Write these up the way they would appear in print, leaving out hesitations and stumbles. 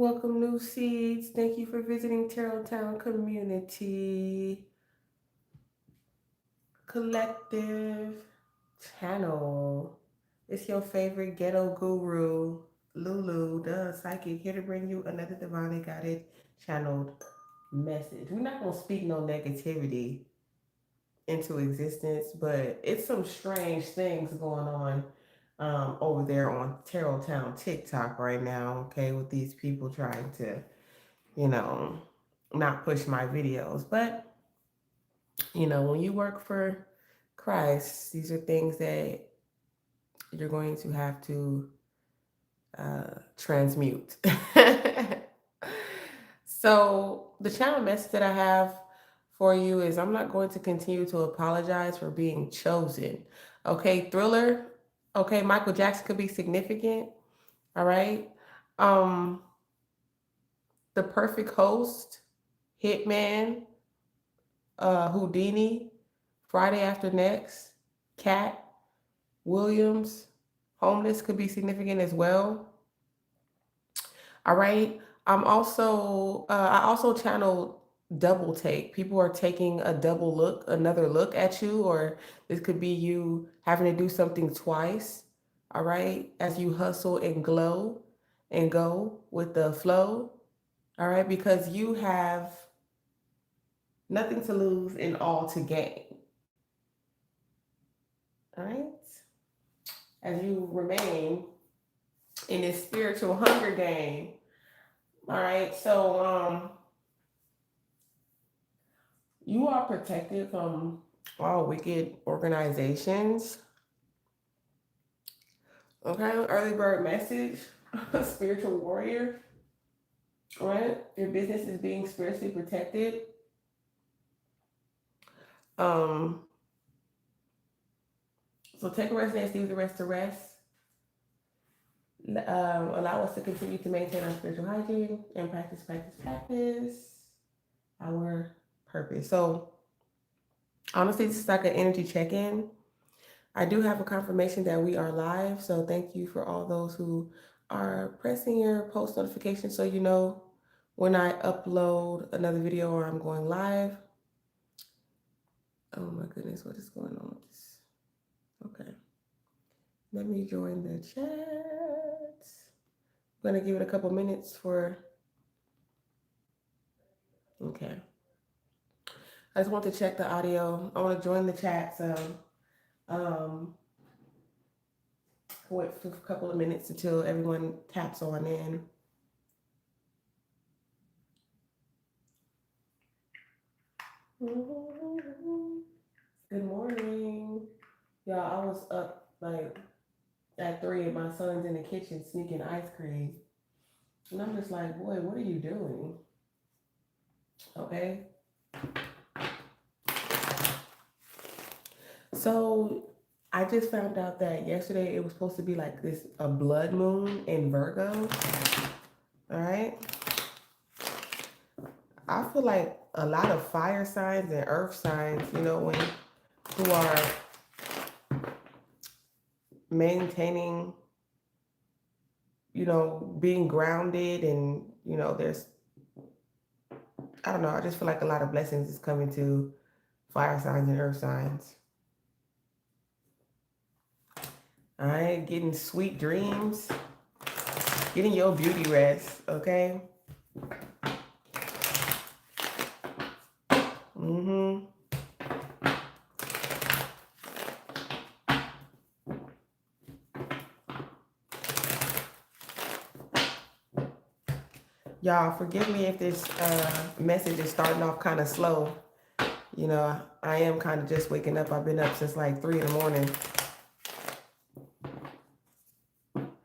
Welcome, new seeds. Thank you for visiting Tarot Town Community Collective Channel. It's your favorite ghetto guru, Lulu, the psychic, here to bring you another divinely guided, channeled message. We're not going to speak no negativity into existence, but it's some strange things going on over there on Tarot Town TikTok right now, okay, with these people trying to, you know, not push my videos. But, when you work for Christ, these are things that you're going to have to transmute. So, the channel message that I have for you is I'm not going to continue to apologize for being chosen. Okay, Thriller. Okay, Michael Jackson could be significant. All right. Um, The Perfect Host, Hitman, Houdini, Friday After Next, Cat Williams, Homeless could be significant as well. All right. I also channel double take. People are taking a double look, another look at you, or this could be you having to do something twice. All right. As you hustle and glow and go with the flow. All right. Because you have nothing to lose and all to gain. All right. As you remain in this spiritual hunger game. All right. So, you are protected from all wicked organizations. Okay, early bird message, spiritual warrior. All right, your business is being spiritually protected. Um, so take a rest and leave the rest to rest. Allow us to continue to maintain our spiritual hygiene and practice our purpose. So honestly, this is like an energy check-in. I do have a confirmation that we are live, so thank you for all those who are pressing your post notification so you know when I upload another video or I'm going live. Oh my goodness, what is going on with this? Okay. Let me join the chat. I'm going to give it a couple minutes for... Okay. I just want to check the audio. I want to join the chat, so wait for a couple of minutes until everyone taps on in. Good morning. Y'all, I was up like at 3 and my son's in the kitchen sneaking ice cream. And I'm just like, boy, what are you doing? Okay. So I just found out that yesterday it was supposed to be like a blood moon in Virgo. All right. I feel like a lot of fire signs and earth signs, who are maintaining, being grounded and, there's, I don't know, I just feel like a lot of blessings is coming to fire signs and earth signs. All right, getting sweet dreams, getting your beauty rest, okay? Y'all, forgive me if this message is starting off kind of slow. I am kind of just waking up. I've been up since like 3 in the morning.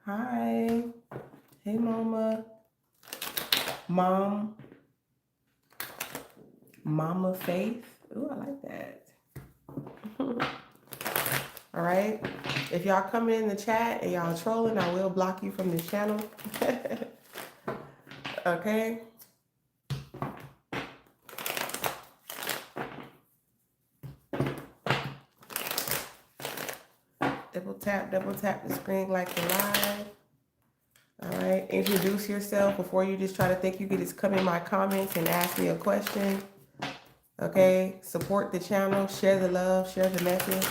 Hi. Hey, Mama. Mama Faith. Ooh, I like that. All right. If y'all coming in the chat and y'all trolling, I will block you from this channel. Okay. Double tap the screen like you're live. All right, introduce yourself before you just try to think you could just come in my comments and ask me a question. Okay, support the channel, share the love, share the message.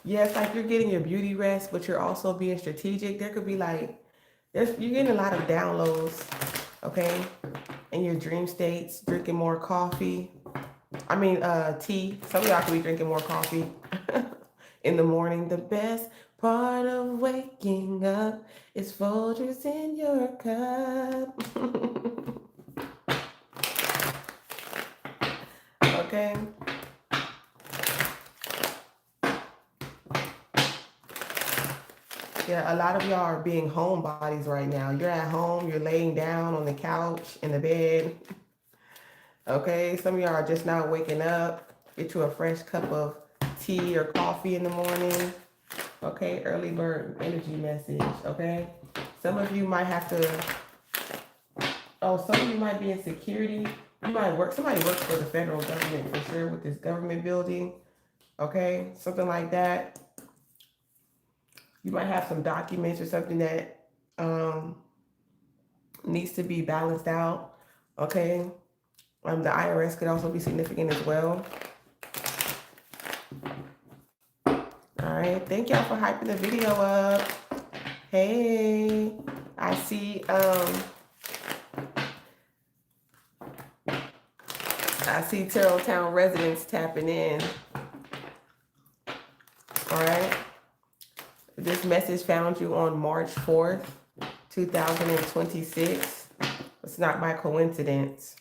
Yeah, it's like you're getting your beauty rest, but you're also being strategic. There could be like, you're getting a lot of downloads, okay, in your dream states, drinking more coffee. Tea. Some of y'all could be drinking more coffee in the morning. The best part of waking up is Folgers in your cup. Okay. Yeah, a lot of y'all are being homebodies right now. You're at home, you're laying down on the couch, in the bed. Okay, some of y'all are just now waking up. Get you a fresh cup of tea or coffee in the morning. Okay, early bird energy message. Okay, some of you might have to, some of you might be in security. You might work, somebody works for the federal government for sure with this government building. Okay, something like that. You might have some documents or something that needs to be balanced out. Okay, the IRS could also be significant as well. All right, thank y'all for hyping the video up. Hey, I see Terrelltown residents tapping in. All right. This message found you on March 4th, 2026. It's not by coincidence.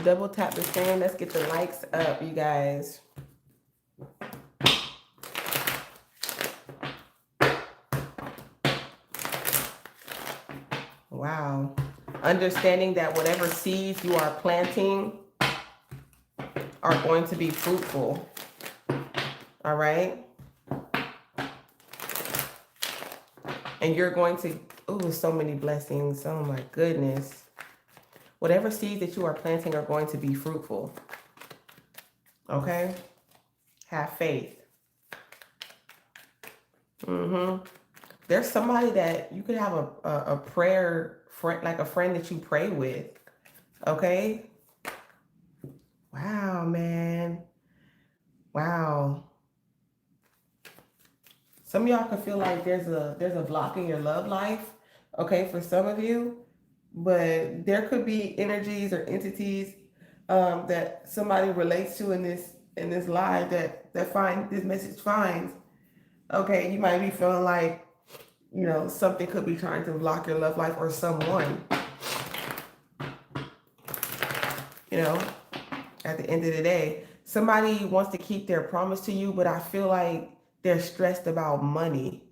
Double tap the screen. Let's get the likes up, you guys. Wow. Understanding that whatever seeds you are planting are going to be fruitful. All right. And you're going to, so many blessings. Oh my goodness. Whatever seeds that you are planting are going to be fruitful. Okay? Have faith. There's somebody that you could have a prayer friend, like a friend that you pray with. Okay? Wow, man. Wow. Some of y'all can feel like there's a block in your love life. Okay, for some of you. But there could be energies or entities that somebody relates to in this live that find this message finds. Okay, you might be feeling like, something could be trying to block your love life or someone. At the end of the day, somebody wants to keep their promise to you, but I feel like they're stressed about money.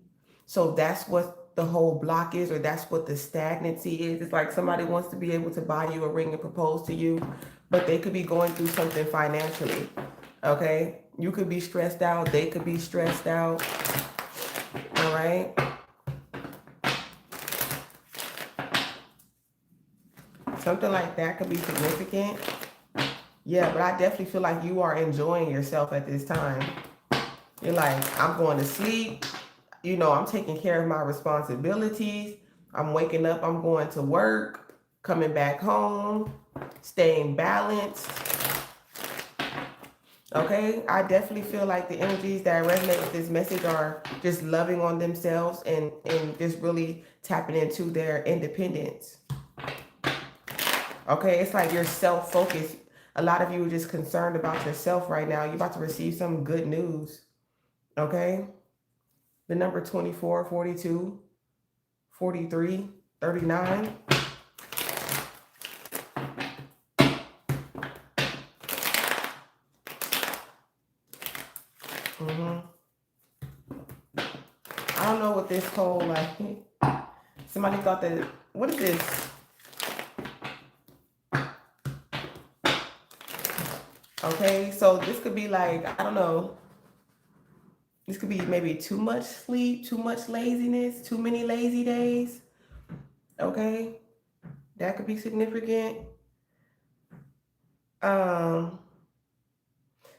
So that's what the whole block is, or that's what the stagnancy is. It's like somebody wants to be able to buy you a ring and propose to you, but they could be going through something financially. Okay? You could be stressed out. They could be stressed out. All right? Something like that could be significant. Yeah, but I definitely feel like you are enjoying yourself at this time. You're like, I'm going to sleep. I'm taking care of my responsibilities. I'm waking up, I'm going to work, coming back home, staying balanced. Okay, I definitely feel like the energies that resonate with this message are just loving on themselves and just really tapping into their independence. Okay, it's like you're self-focused. A lot of you are just concerned about yourself right now. You're about to receive some good news. Okay? The number 24, 42, 43, 39. I don't know what this whole, somebody thought that, what is this? Okay, so this could be like, I don't know. This could be maybe too much sleep, too much laziness, too many lazy days. Okay, that could be significant. Um,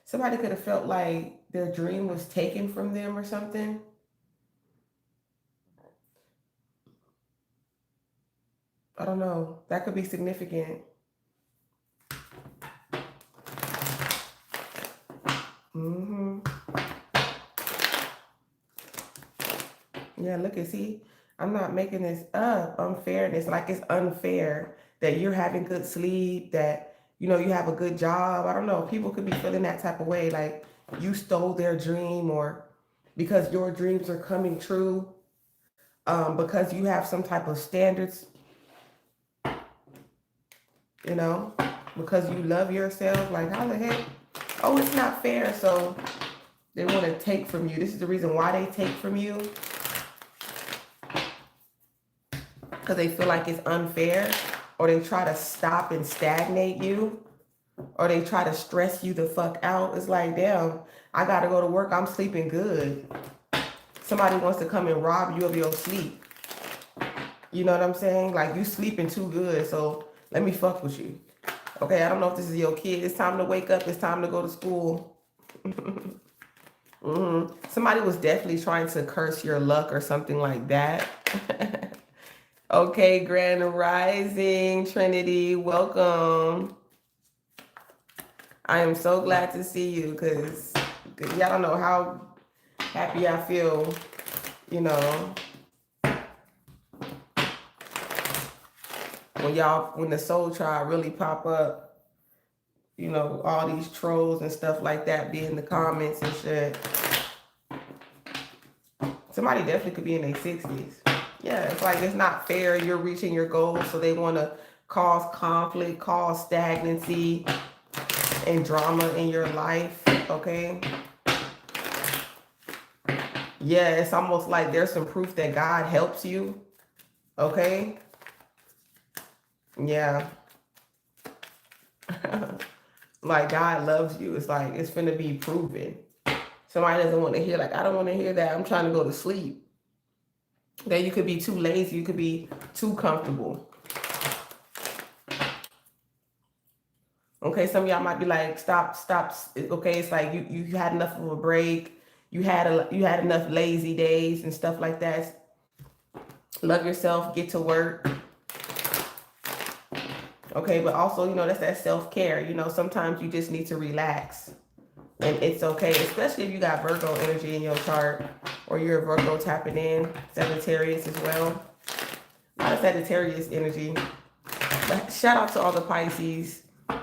Somebody could have felt like their dream was taken from them or something. I don't know. That could be significant. Mm-hmm. Yeah, look and see. I'm not making this up. Unfairness. Like it's unfair that you're having good sleep, that you have a good job. I don't know. People could be feeling that type of way, like you stole their dream, or because your dreams are coming true, because you have some type of standards, you know, because you love yourself. Like how the heck? Oh, it's not fair. So they want to take from you. This is the reason why they take from you, because they feel like it's unfair, or they try to stop and stagnate you, or they try to stress you the fuck out. It's like, damn, I gotta go to work. I'm sleeping good. Somebody wants to come and rob you of your sleep. You know what I'm saying? Like you sleeping too good, so let me fuck with you. Okay, I don't know if this is your kid. It's time to wake up. It's time to go to school. Somebody was definitely trying to curse your luck or something like that. Okay, Grand Rising, Trinity, welcome. I am so glad to see you, because y'all don't know how happy I feel, you know, when the Soul Tribe really pop up, all these trolls and stuff like that be in the comments and shit. Somebody definitely could be in their 60s. Yeah, it's like it's not fair. You're reaching your goals, so they want to cause conflict, cause stagnancy and drama in your life, okay? Yeah, it's almost like there's some proof that God helps you, okay? Yeah. Like God loves you. It's like it's finna be proven. Somebody doesn't want to hear, like, I don't want to hear that. I'm trying to go to sleep. Then you could be too lazy. You could be too comfortable. Okay, some of y'all might be like, stop. Okay, it's like you had enough of a break. You had enough lazy days and stuff like that. Love yourself. Get to work. Okay, but also, that's that self-care. Sometimes you just need to relax. And it's okay, especially if you got Virgo energy in your chart, or you're a Virgo tapping in, Sagittarius as well. A lot of Sagittarius energy. But shout out to all the Pisces.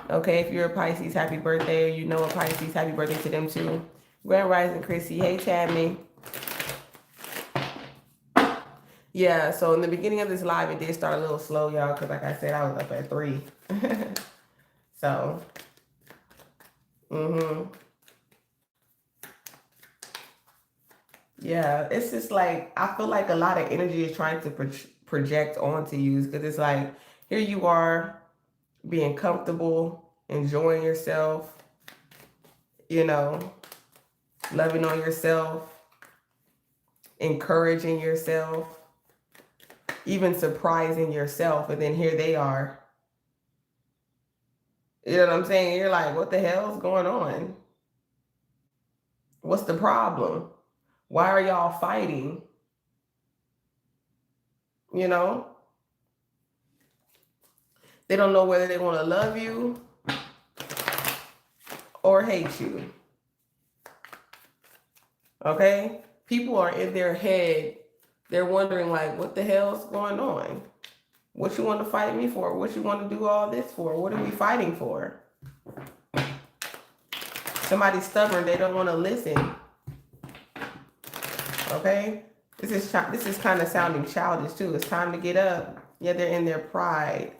Okay, if you're a Pisces, happy birthday. Or you know a Pisces, happy birthday to them too. Grand Rising Chrissy. Hey, Tammy. Yeah, so in the beginning of this live, it did start a little slow, y'all, because like I said, I was up at 3. So, yeah, it's just like, I feel like a lot of energy is trying to project onto you, because it's like, here you are being comfortable, enjoying yourself, loving on yourself, encouraging yourself, even surprising yourself. And then here they are. You know what I'm saying? You're like, what the hell's going on? What's the problem? Why are y'all fighting? They don't know whether they want to love you or hate you. Okay? People are in their head. They're wondering, like, what the hell's going on? What you want to fight me for? What you want to do all this for? What are we fighting for? Somebody's stubborn. They don't want to listen. Okay? This is kind of sounding childish too. It's time to get up. Yeah, they're in their pride.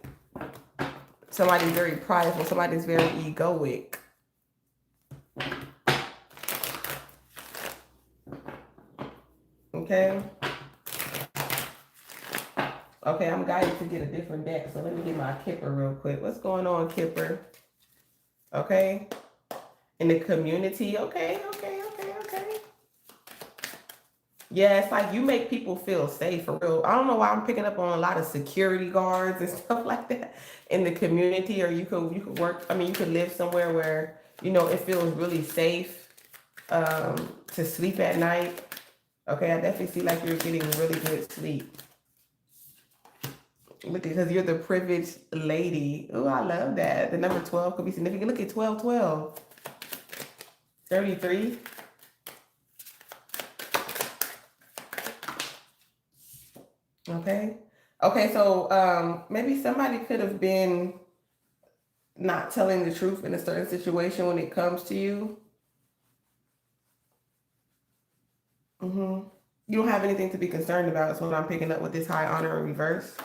Somebody's very prideful. Somebody's very egoic. Okay? Okay, I'm guided to get a different deck. So let me get my Kipper real quick. What's going on, Kipper? Okay? In the community. Okay. Yeah, it's like you make people feel safe for real. I don't know why I'm picking up on a lot of security guards and stuff like that in the community, or you could work. I mean, you could live somewhere where it feels really safe to sleep at night. Okay, I definitely see like you're getting really good sleep. Look, because you're the privileged lady. Oh, I love that. The number 12 could be significant. Look at 12, 12, 33. Okay. Okay, so maybe somebody could have been not telling the truth in a certain situation when it comes to you. hmm You don't have anything to be concerned about, is what I'm picking up with this high honor in reverse.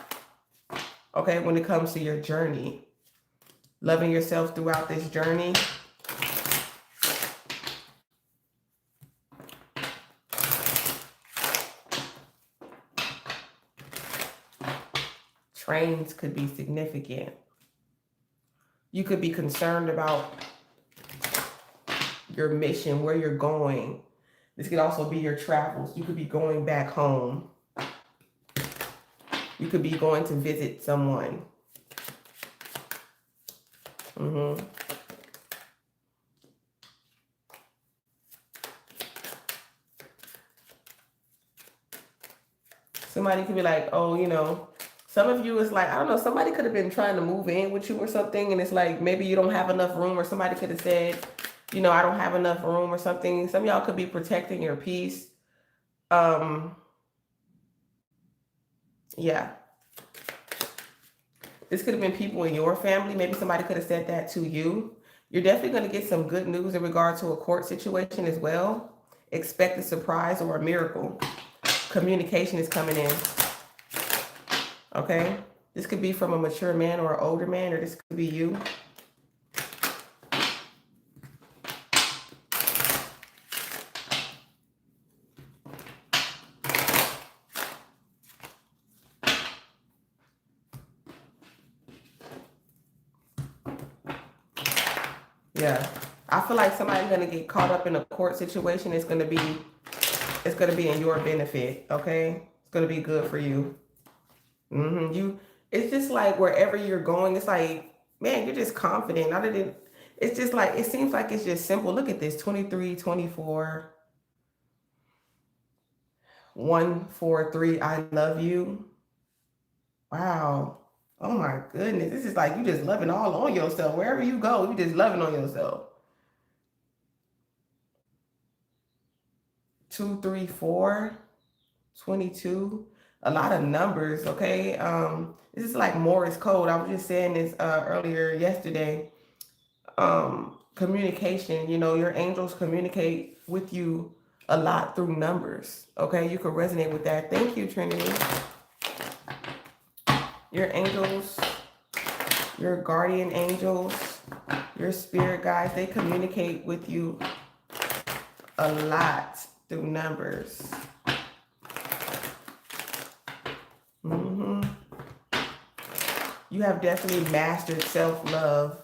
Okay, when it comes to your journey, loving yourself throughout this journey. Trains could be significant. You could be concerned about your mission, where you're going. This could also be your travels. You could be going back home. You could be going to visit someone. hmm Somebody could be like, oh, some of you is like, I don't know, somebody could have been trying to move in with you or something, and it's like maybe you don't have enough room, or somebody could have said, I don't have enough room or something. Some of y'all could be protecting your peace. Yeah. This could have been people in your family. Maybe somebody could have said that to you. You're definitely going to get some good news in regard to a court situation as well. Expect a surprise or a miracle. Communication is coming in. Okay? This could be from a mature man or an older man, or this could be you. Yeah. I feel like somebody's going to get caught up in a court situation. It's going to be in your benefit, okay? It's going to be good for you. It's just like wherever you're going, it's like, man, you're just confident. It's just like, it seems like it's just simple. Look at this, 23, 24, 143, I love you. Wow. Oh my goodness. This is like you just loving all on yourself. Wherever you go, you just loving on yourself. 2, 3, 4, 22. A lot of numbers, okay? This is like Morse code. I was just saying this earlier yesterday. Communication, your angels communicate with you a lot through numbers. Okay, you can resonate with that. Thank you, Trinity. Your angels, your guardian angels, your spirit guides, they communicate with you a lot through numbers. You have definitely mastered self-love.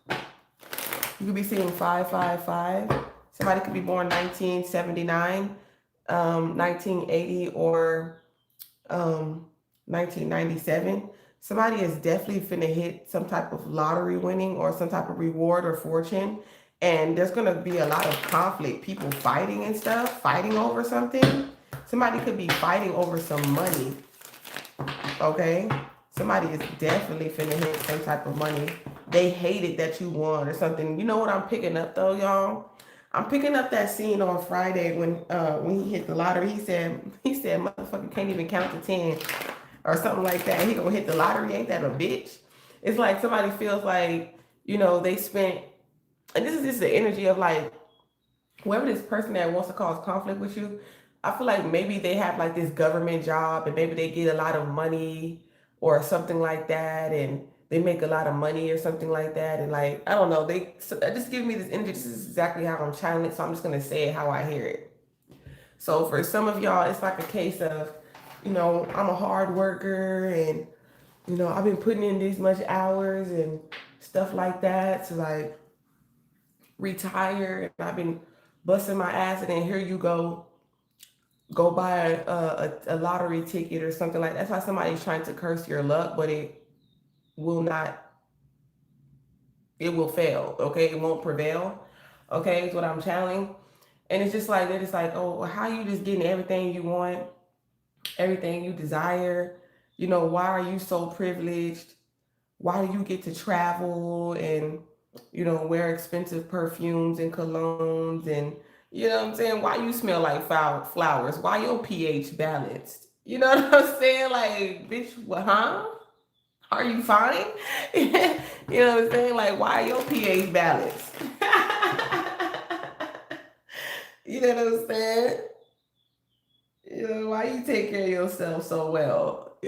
You could be seeing 555. Somebody could be born 1979, 1980, or 1997. Somebody is definitely finna hit some type of lottery winning or some type of reward or fortune. And there's gonna be a lot of conflict, people fighting and stuff, fighting over something. Somebody could be fighting over some money. Okay? Somebody is definitely finna hit some type of money. They hated that you won or something. You know what I'm picking up though, y'all? I'm picking up that scene on Friday when he hit the lottery. He said, motherfucker can't even count to 10 or something like that. He gonna hit the lottery. Ain't that a bitch? It's like somebody feels like, they spent, and this is just the energy of like, whoever this person that wants to cause conflict with you, I feel like maybe they have like this government job and maybe they get a lot of money or something like that, and they make a lot of money or something like that, and like, I don't know, they just give me this energy. This is exactly how I'm channeling it, so I'm just gonna say it how I hear it. So for some of y'all, it's like a case of, I'm a hard worker, and I've been putting in these much hours and stuff like that to like retire, and I've been busting my ass, and then here you go, go buy a lottery ticket or something like that. That's why somebody's trying to curse your luck, but will not, it will fail. Okay. It won't prevail. Okay. Is what I'm channeling. And it's just like, they're just like, oh, well, how you just getting everything you want, everything you desire? You know, why are you so privileged? Why do you get to travel and, you know, wear expensive perfumes and colognes and, you know what I'm saying? Why you smell like flowers? Why your pH balanced? You know what I'm saying? Like, bitch, what, huh? Are you fine? You know what I'm saying? Like, why your pH balanced? You know what I'm saying? You know, why you take care of yourself so well?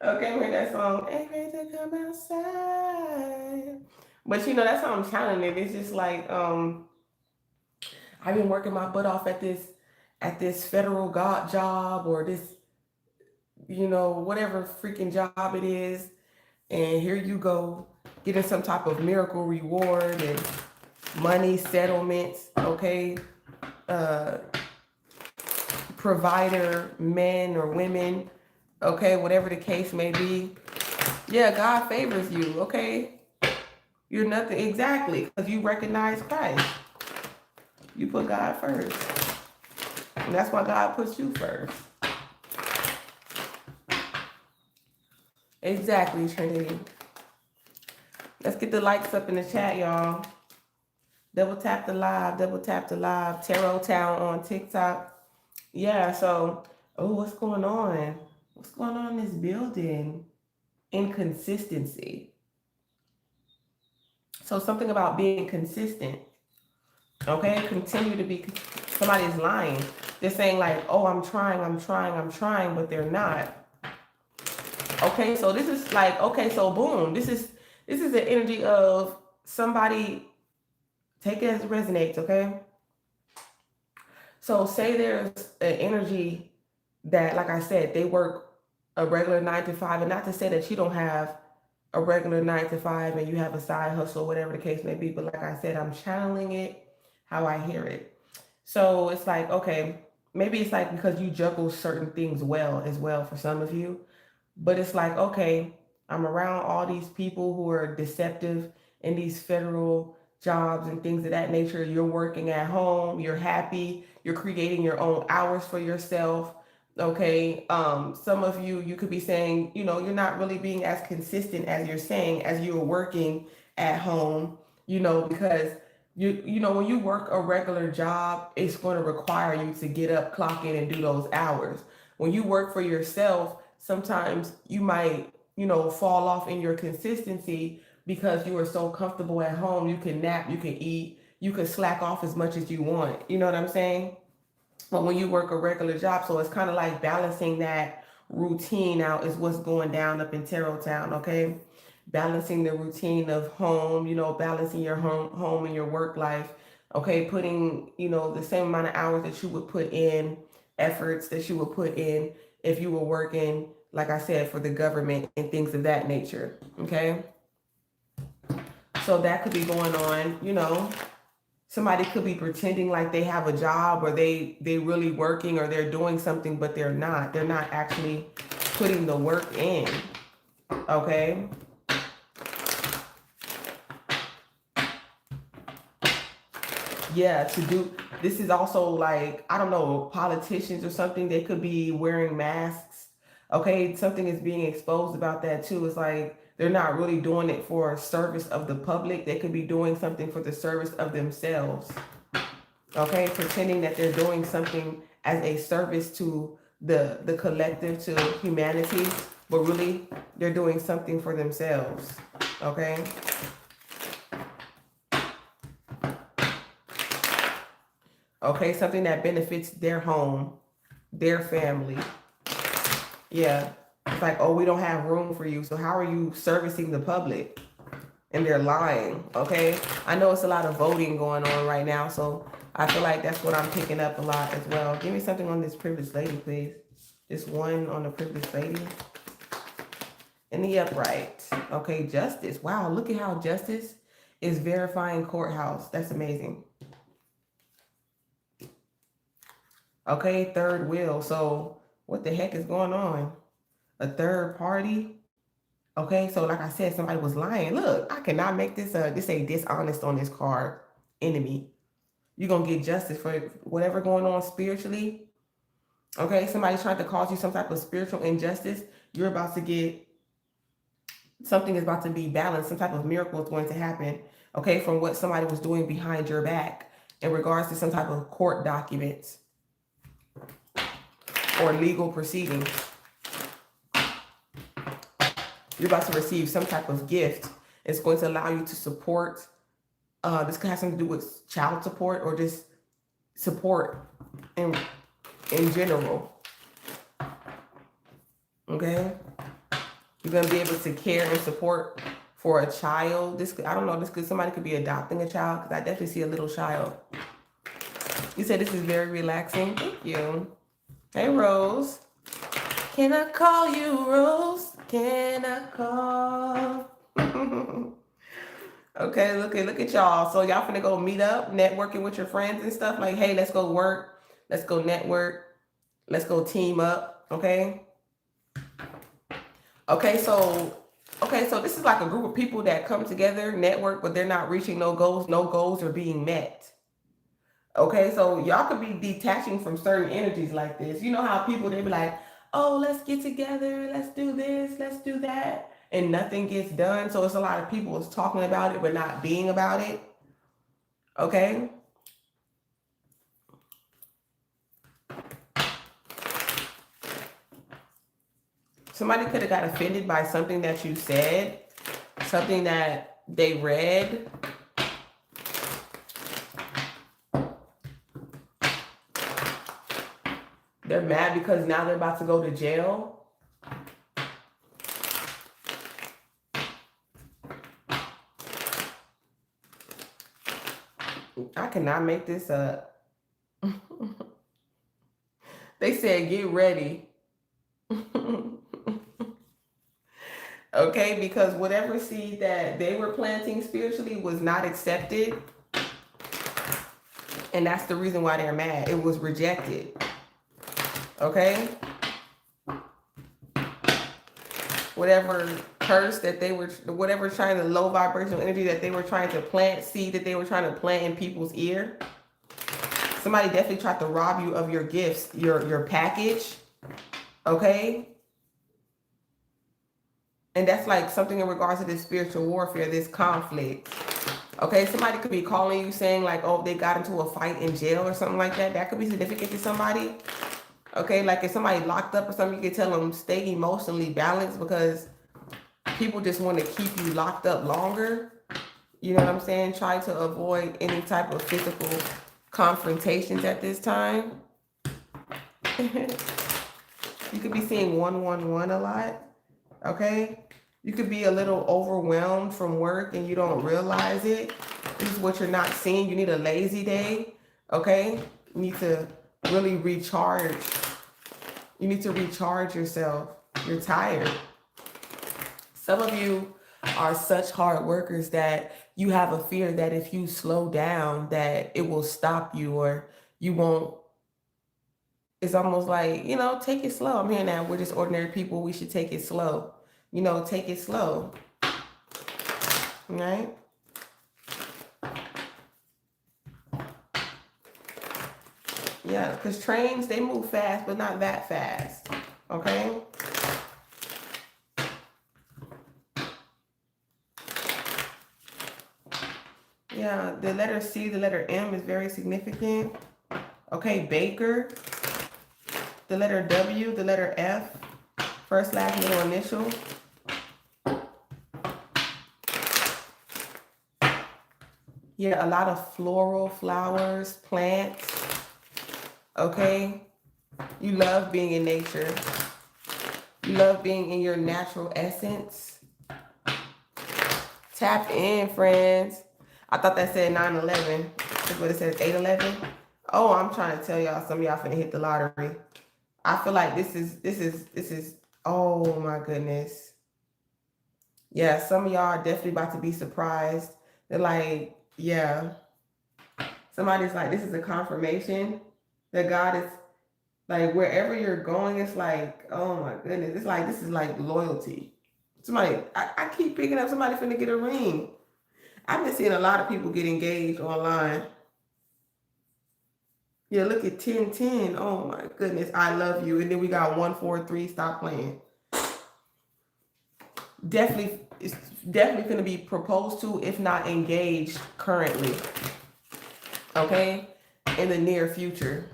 Okay, hear that song. Ain't ready to come outside. But you know, that's how I'm channeling it. It's just like, I've been working my butt off at this federal god job or this, you know, whatever freaking job it is. And here you go, getting some type of miracle reward and money settlements, okay? Uh Provider, men or women, okay, whatever the case may be. Yeah, God favors you, okay? You're nothing, exactly, because you recognize Christ. You put God first. And that's why God puts you first. Exactly, Trinity. Let's get the likes up in the chat, y'all. Double tap the live, double tap the live. Tarot Town on TikTok. Yeah, so, oh, what's going on? What's going on in this building? Inconsistency. So something about being consistent. Okay, continue to be. Somebody's lying. They're saying like, "Oh, I'm trying, I'm trying, I'm trying," but they're not. Okay, so this is like, okay, so boom, this is the energy of somebody. Take it as it resonates. Okay, so say there's an energy that, like I said, they work a regular 9 to 5, and not to say that you don't have a regular 9 to 5 and you have a side hustle, whatever the case may be. But like I said, I'm channeling it how I hear it. So it's like, okay, maybe it's like because you juggle certain things well as well for some of you. But it's like, okay, I'm around all these people who are deceptive in these federal jobs and things of that nature. You're working at home, you're happy, you're creating your own hours for yourself. Okay. Some of you could be saying, you know, you're not really being as consistent as you're saying as you're working at home, you know, because you know, when you work a regular job, it's going to require you to get up, clock in, and do those hours. When you work for yourself, sometimes you might, you know, fall off in your consistency because you are so comfortable at home. You can nap, you can eat, you can slack off as much as you want. You know what I'm saying? But when you work a regular job, so it's kind of like balancing that routine out is what's going down up in Tarot Town, okay? Balancing the routine of home, you know, balancing your home and your work life, okay? Putting, you know, the same amount of hours that you would put in, efforts that you would put in if you were working, like I said, for the government and things of that nature, okay? So that could be going on, you know. Somebody could be pretending like they have a job or they really working or they're doing something, but they're not actually putting the work in, okay? Yeah, to do this is also like, I don't know, politicians or something, they could be wearing masks. Okay, something is being exposed about that too. It's like they're not really doing it for service of the public. They could be doing something for the service of themselves. Okay, pretending that they're doing something as a service to the collective, to humanity, but really they're doing something for themselves. Okay. Okay, something that benefits their home, their family. Yeah. It's like, oh, we don't have room for you, so how are you servicing the public? And they're lying. Okay, I know it's a lot of voting going on right now, so I feel like that's what I'm picking up a lot as well. Give me something on this privileged lady, please. Just one on the privileged lady. In the upright. Okay, justice. Wow, look at how justice is verifying courthouse. That's amazing. Okay, third wheel. So what the heck is going on? A third party? Okay, so like I said, somebody was lying. Look, I cannot make this say dishonest on this card. Enemy. You're gonna get justice for whatever going on spiritually. Okay, somebody's trying to cause you some type of spiritual injustice. You're about to get something is about to be balanced, some type of miracle is going to happen, okay, from what somebody was doing behind your back in regards to some type of court documents or legal proceedings. You're about to receive some type of gift. It's going to allow you to support. This could have something to do with child support or just support in general. Okay, you're gonna be able to care and support for a child. This could, I don't know. This could somebody could be adopting a child because I definitely see a little child. You said this is very relaxing. Thank you. Hey Rose, can I call you Rose? Can I call? Okay, look at y'all. So y'all finna go meet up, networking with your friends and stuff. Like, hey, let's go work. Let's go network. Let's go team up. Okay. Okay, so this is like a group of people that come together, network, but they're not reaching no goals. No goals are being met. Okay, so y'all could be detaching from certain energies like this. You know how people, they be like, oh, let's get together, let's do this, let's do that, and nothing gets done. So it's a lot of people is talking about it but not being about it. Okay. Somebody could have got offended by something that you said, something that they read. They're mad because now they're about to go to jail. I cannot make this up. They said, get ready. Okay, because whatever seed that they were planting spiritually was not accepted. And that's the reason why they're mad. It was rejected. Okay? Whatever curse that they were, whatever trying to low vibrational energy that they were trying to plant, seed that they were trying to plant in people's ear. Somebody definitely tried to rob you of your gifts, your package. Okay? And that's like something in regards to this spiritual warfare, this conflict. Okay, somebody could be calling you saying like, oh, they got into a fight in jail or something like that. That could be significant to somebody. Okay, like if somebody locked up or something, you could tell them stay emotionally balanced because people just want to keep you locked up longer. You know what I'm saying? Try to avoid any type of physical confrontations at this time. You could be seeing 111 a lot. Okay, you could be a little overwhelmed from work and you don't realize it. This is what you're not seeing. You need a lazy day. Okay, you need to really recharge. You need to recharge yourself. You're tired. Some of you are such hard workers that you have a fear that if you slow down that it will stop you or you won't. It's almost like, take it slow. I'm hearing that we're just ordinary people. We should take it slow. Take it slow. Right? Yeah, because trains, they move fast, but not that fast. Okay? Yeah, the letter C, the letter M is very significant. Okay, Baker. The letter W, the letter F. First, last, middle initial. Yeah, a lot of floral flowers, plants. Okay? You love being in nature. You love being in your natural essence. Tap in, friends. I thought that said 9/11. That's what it says, 8/11. Oh, I'm trying to tell y'all, some of y'all finna hit the lottery. I feel like this is, oh my goodness. Yeah, some of y'all are definitely about to be surprised. They're like, yeah. Somebody's like, this is a confirmation that God is Like wherever you're going, it's like, oh my goodness. It's like, this is like loyalty. Somebody, I keep picking up somebody finna get a ring. I've been seeing a lot of people get engaged online. Yeah, look at 1010. Oh my goodness, I love you. And then we got 143, stop playing. Definitely, it's definitely going to be proposed to, if not engaged currently. Okay? In the near future.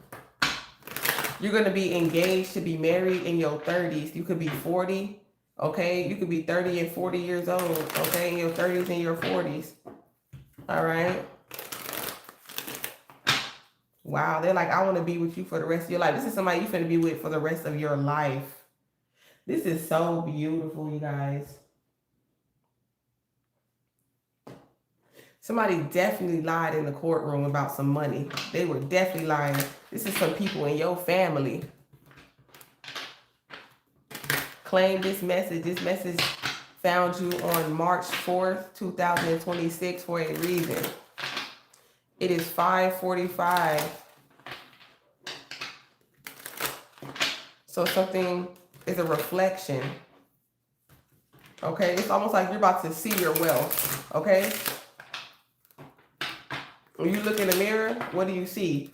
You're going to be engaged to be married in your 30s. You could be 40. Okay? You could be 30 and 40 years old. Okay? In your 30s and your 40s. All right? Wow. They're like, I want to be with you for the rest of your life. This is somebody you're going to be with for the rest of your life. This is so beautiful, you guys. Somebody definitely lied in the courtroom about some money. They were definitely lying. This is some people in your family. Claim this message. This message found you on March 4th, 2026 for a reason. It is 5:45. So something is a reflection. Okay? It's almost like you're about to see your wealth. Okay? When you look in the mirror, what do you see?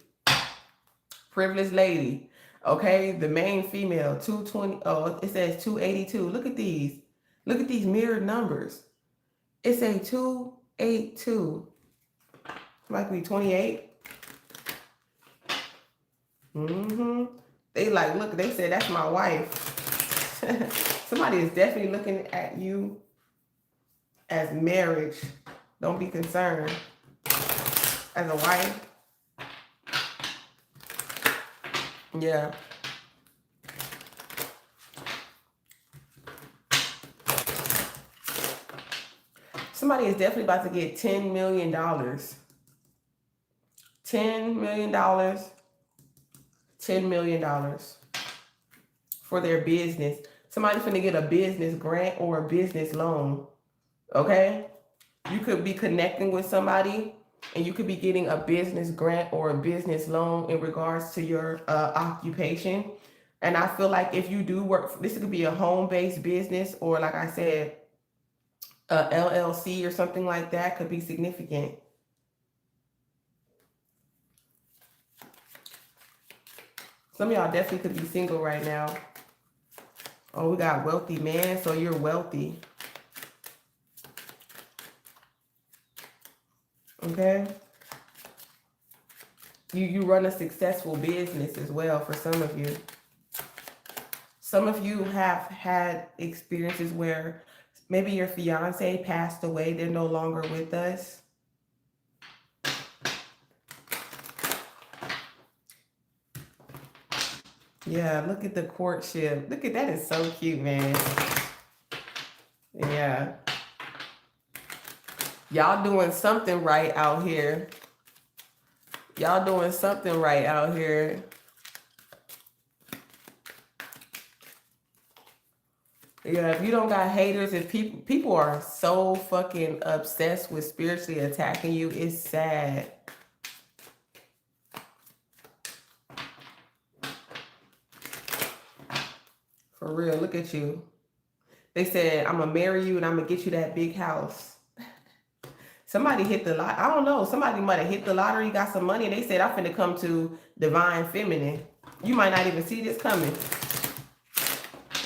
Privileged lady. Okay, the main female, 220. Oh, it says 282. Look at these. Look at these mirrored numbers. It says 282. Might be 28. They like, look, they said that's my wife. Somebody is definitely looking at you as marriage. Don't be concerned. As a wife. Yeah. Somebody is definitely about to get $10 million. $10 million. $10 million for their business. Somebody's finna get a business grant or a business loan. Okay? You could be connecting with somebody and you could be getting a business grant or a business loan in regards to your occupation. And I feel like if you do work, this could be a home-based business, or like I said, a LLC or something like that could be significant. Some of y'all definitely could be single right now. Oh, we got wealthy man, so you're wealthy. Okay? You run a successful business as well for some of you. Some of you have had experiences where maybe your fiance passed away. They're no longer with us. Yeah, look at the courtship. Look at that. Is so cute, man. Yeah. Y'all doing something right out here. Y'all doing something right out here. Yeah, if you don't got haters, if people are so fucking obsessed with spiritually attacking you, it's sad. For real, look at you. They said, I'm gonna marry you and I'm gonna get you that big house. Somebody hit the lot. I don't know. Somebody might have hit the lottery, got some money, and they said, I'm finna come to Divine Feminine. You might not even see this coming.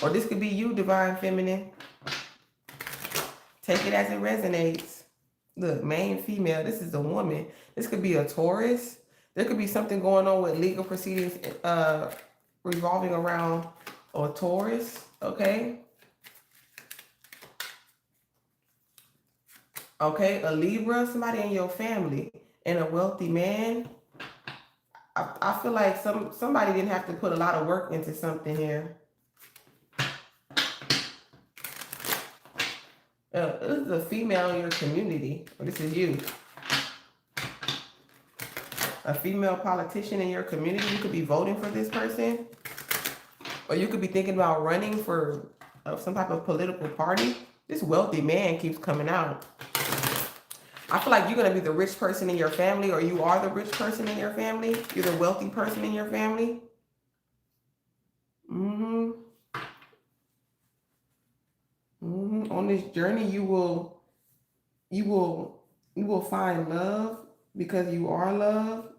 Or this could be you, Divine Feminine. Take it as it resonates. Look, main female. This is a woman. This could be a Taurus. There could be something going on with legal proceedings revolving around a Taurus. Okay. Okay, a Libra, somebody in your family, and a wealthy man. I feel like somebody didn't have to put a lot of work into something here. This is a female in your community, or this is you. A female politician in your community. You could be voting for this person, or you could be thinking about running for some type of political party. This wealthy man keeps coming out. I feel like you're going to be the rich person in your family, or you are the rich person in your family. You're the wealthy person in your family. On this journey, you will find love because you are love.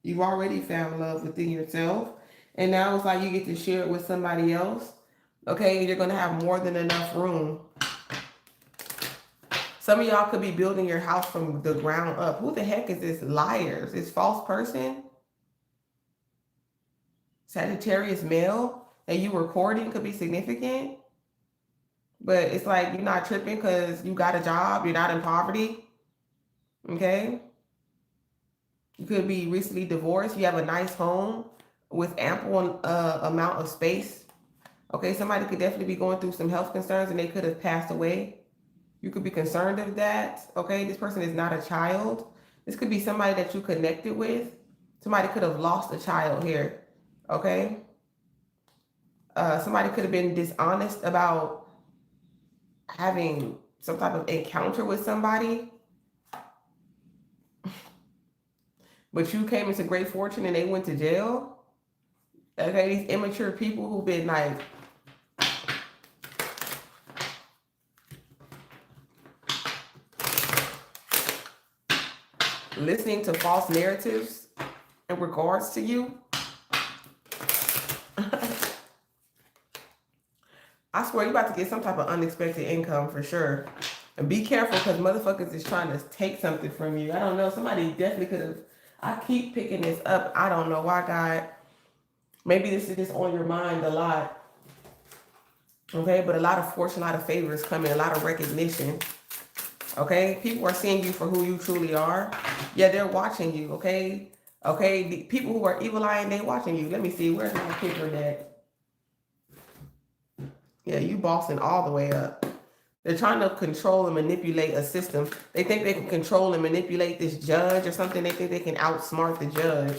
You've already found love within yourself. And now it's like you get to share it with somebody else. Okay, you're gonna have more than enough room. Some of y'all could be building your house from the ground up. Who the heck is this liars? This false person? Sagittarius male that you were courting could be significant. But it's like you're not tripping because you got a job. You're not in poverty. Okay? You could be recently divorced. You have a nice home with ample amount of space. Okay, somebody could definitely be going through some health concerns and they could have passed away. You could be concerned of that. Okay, this person is not a child. This could be somebody that you connected with. Somebody could have lost a child here. Okay. Somebody could have been dishonest about having some type of encounter with somebody. But you came into great fortune and they went to jail. Okay, these immature people who've been like listening to false narratives in regards to you. I swear you're about to get some type of unexpected income for sure. And be careful because motherfuckers is trying to take something from you. I don't know. Somebody definitely could have. I keep picking this up. I don't know why, God. Maybe this is just on your mind a lot. Okay, but a lot of fortune, a lot of favors coming, a lot of recognition. Okay, people are seeing you for who you truly are. Yeah, they're watching you. Okay, okay. The people who are evil eyeing, they watching you. Let me see. Where's my kicker at? Yeah, you bossing all the way up. They're trying to control and manipulate a system. They think they can control and manipulate this judge or something. They think they can outsmart the judge.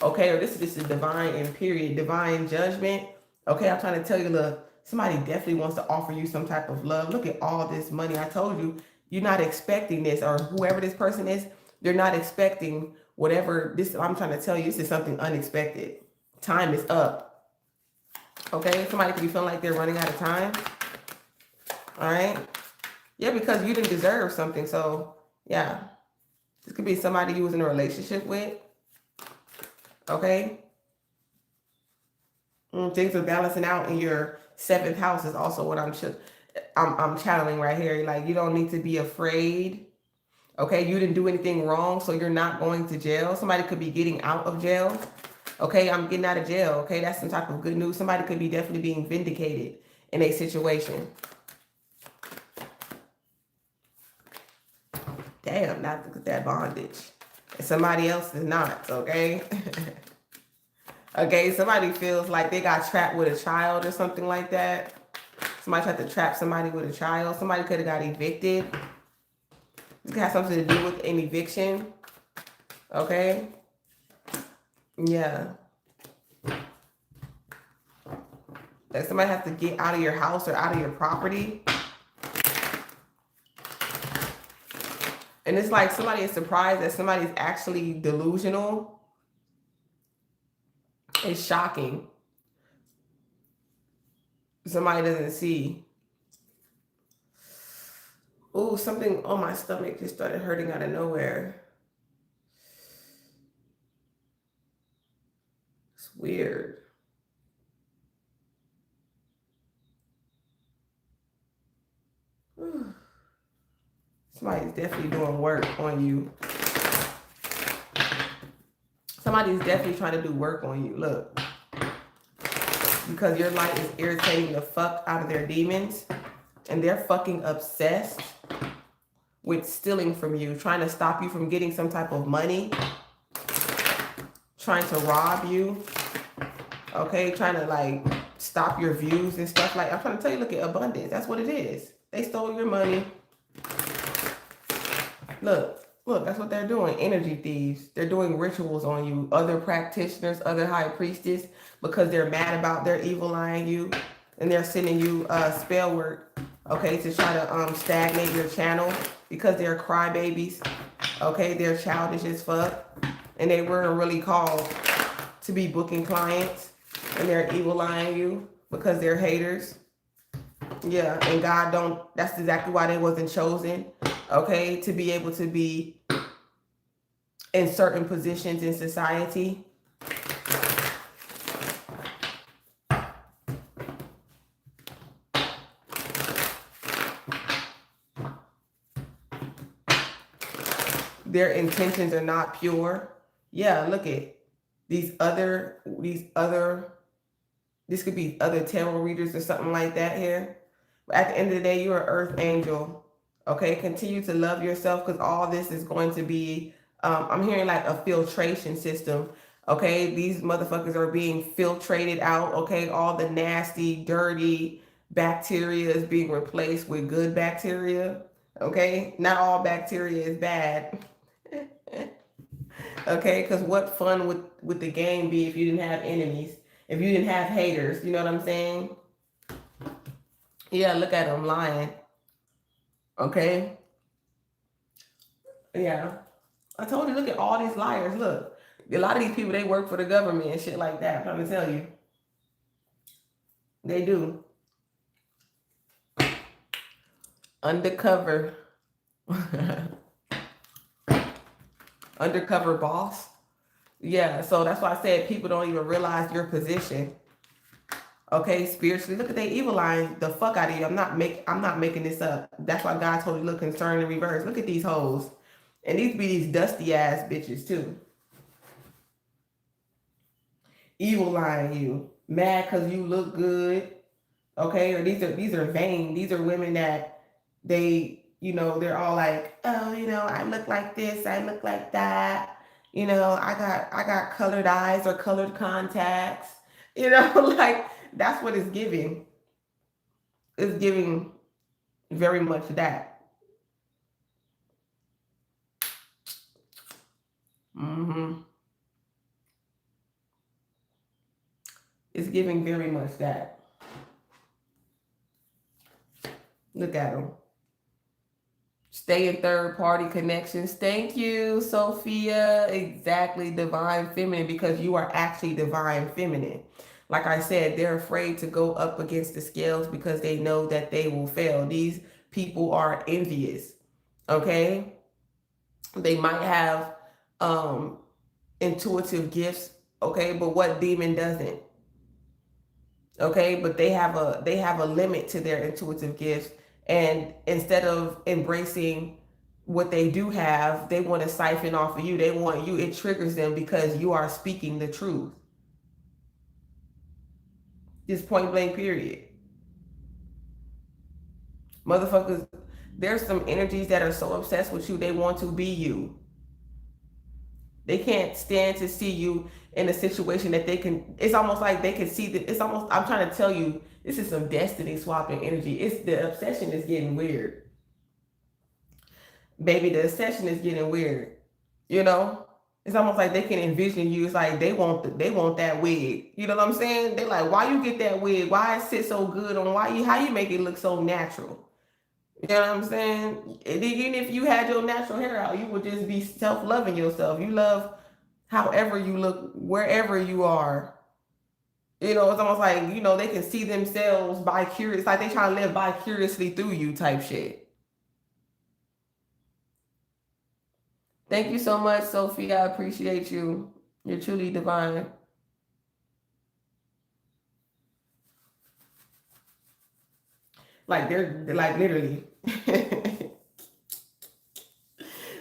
Okay, or this is divine and period, divine judgment. Okay, I'm trying to tell you, look, somebody definitely wants to offer you some type of love. Look at all this money. I told you, you're not expecting this, or whoever this person is, they're not expecting whatever this. I'm trying to tell you, this is something unexpected. Time is up. Okay, somebody could be feeling like they're running out of time. All right. Yeah, because you didn't deserve something. So, yeah. This could be somebody you was in a relationship with. Okay. Things are balancing out in your 7th house is also what I'm channeling right here. Like, you don't need to be afraid. Okay, you didn't do anything wrong, so you're not going to jail. Somebody could be getting out of jail. Okay, I'm getting out of jail. Okay, that's some type of good news. Somebody could be definitely being vindicated in a situation. Damn, not look at that bondage. Somebody else is not, okay? Okay, somebody feels like they got trapped with a child or something like that. Somebody tried to trap somebody with a child. Somebody could have got evicted. It could have something to do with an eviction. Okay? Yeah. Like somebody has to get out of your house or out of your property. And it's like somebody is surprised that somebody's actually delusional. It's shocking. Somebody doesn't see. Ooh, something on my stomach just started hurting out of nowhere. It's weird. Somebody's definitely doing work on you. Somebody's definitely trying to do work on you. Look. Because your light is irritating the fuck out of their demons. And they're fucking obsessed with stealing from you. Trying to stop you from getting some type of money. Trying to rob you. Okay, trying to like stop your views and stuff like. I'm trying to tell you, look at abundance. That's what it is. They stole your money. Look, that's what they're doing. Energy thieves. They're doing rituals on you. Other practitioners, other high priestess, because they're mad about their evil eyeing you, and they're sending you spell work, okay, to try to stagnate your channel because they're crybabies. Okay, they're childish as fuck, and they weren't really called to be booking clients, and they're evil eyeing you because they're haters. Yeah, and God don't, that's exactly why they wasn't chosen, okay, to be able to be in certain positions in society. Their intentions are not pure. Yeah, look at these other, this could be other tarot readers or something like that here. But at the end of the day, you're an earth angel. Okay, continue to love yourself, because all this is going to be, I'm hearing like a filtration system. Okay, these motherfuckers are being filtrated out. Okay, all the nasty, dirty bacteria is being replaced with good bacteria. Okay, not all bacteria is bad. Okay, because what fun would the game be if you didn't have enemies, if you didn't have haters? You know what I'm saying? Yeah, look at them lying. Okay, yeah, I told you. Look at all these liars. Look, a lot of these people, they work for the government and shit like that. I'm trying to tell you, they do. Undercover, undercover boss. Yeah, so that's why I said people don't even realize your position. Okay, spiritually, look at they evil line the fuck out of you. I'm not making this up. That's why God told you, look, concern in reverse. Look at these hoes. And these be these dusty ass bitches too. Evil line you. Mad because you look good. Okay, or these are vain. These are women that they're all like, oh, I look like this, I look like that. I got colored eyes or colored contacts. Like that's what it's giving. It's giving very much that. hmm It's giving very much that. Look at them. Stay in third party connections. Thank you, Sophia. Exactly, divine feminine, because you are actually divine feminine. Like I said, they're afraid to go up against the scales because they know that they will fail. These people are envious. Okay? They might have intuitive gifts, okay, but what demon doesn't? Okay, but they have a limit to their intuitive gifts, and instead of embracing what they do have, they want to siphon off of you. They want you, it triggers them because you are speaking the truth. Just point blank period. Motherfuckers, there's some energies that are so obsessed with you, they want to be you. They can't stand to see you in a situation that they can. It's almost like they can see that. It's almost. I'm trying to tell you, this is some destiny swapping energy. It's the obsession is getting weird, baby. The obsession is getting weird. You know, it's almost like they can envision you. It's like they want that wig. You know what I'm saying? They like, why you get that wig? Why it sit so good on? How you make it look so natural? You know what I'm saying? Even if you had your natural hair out, you would just be self-loving yourself. You love however you look, wherever you are. It's almost like, they can see themselves vicarious, like they try to live vicariously through you type shit. Thank you so much, Sophie. I appreciate you. You're truly divine. Like they're like literally.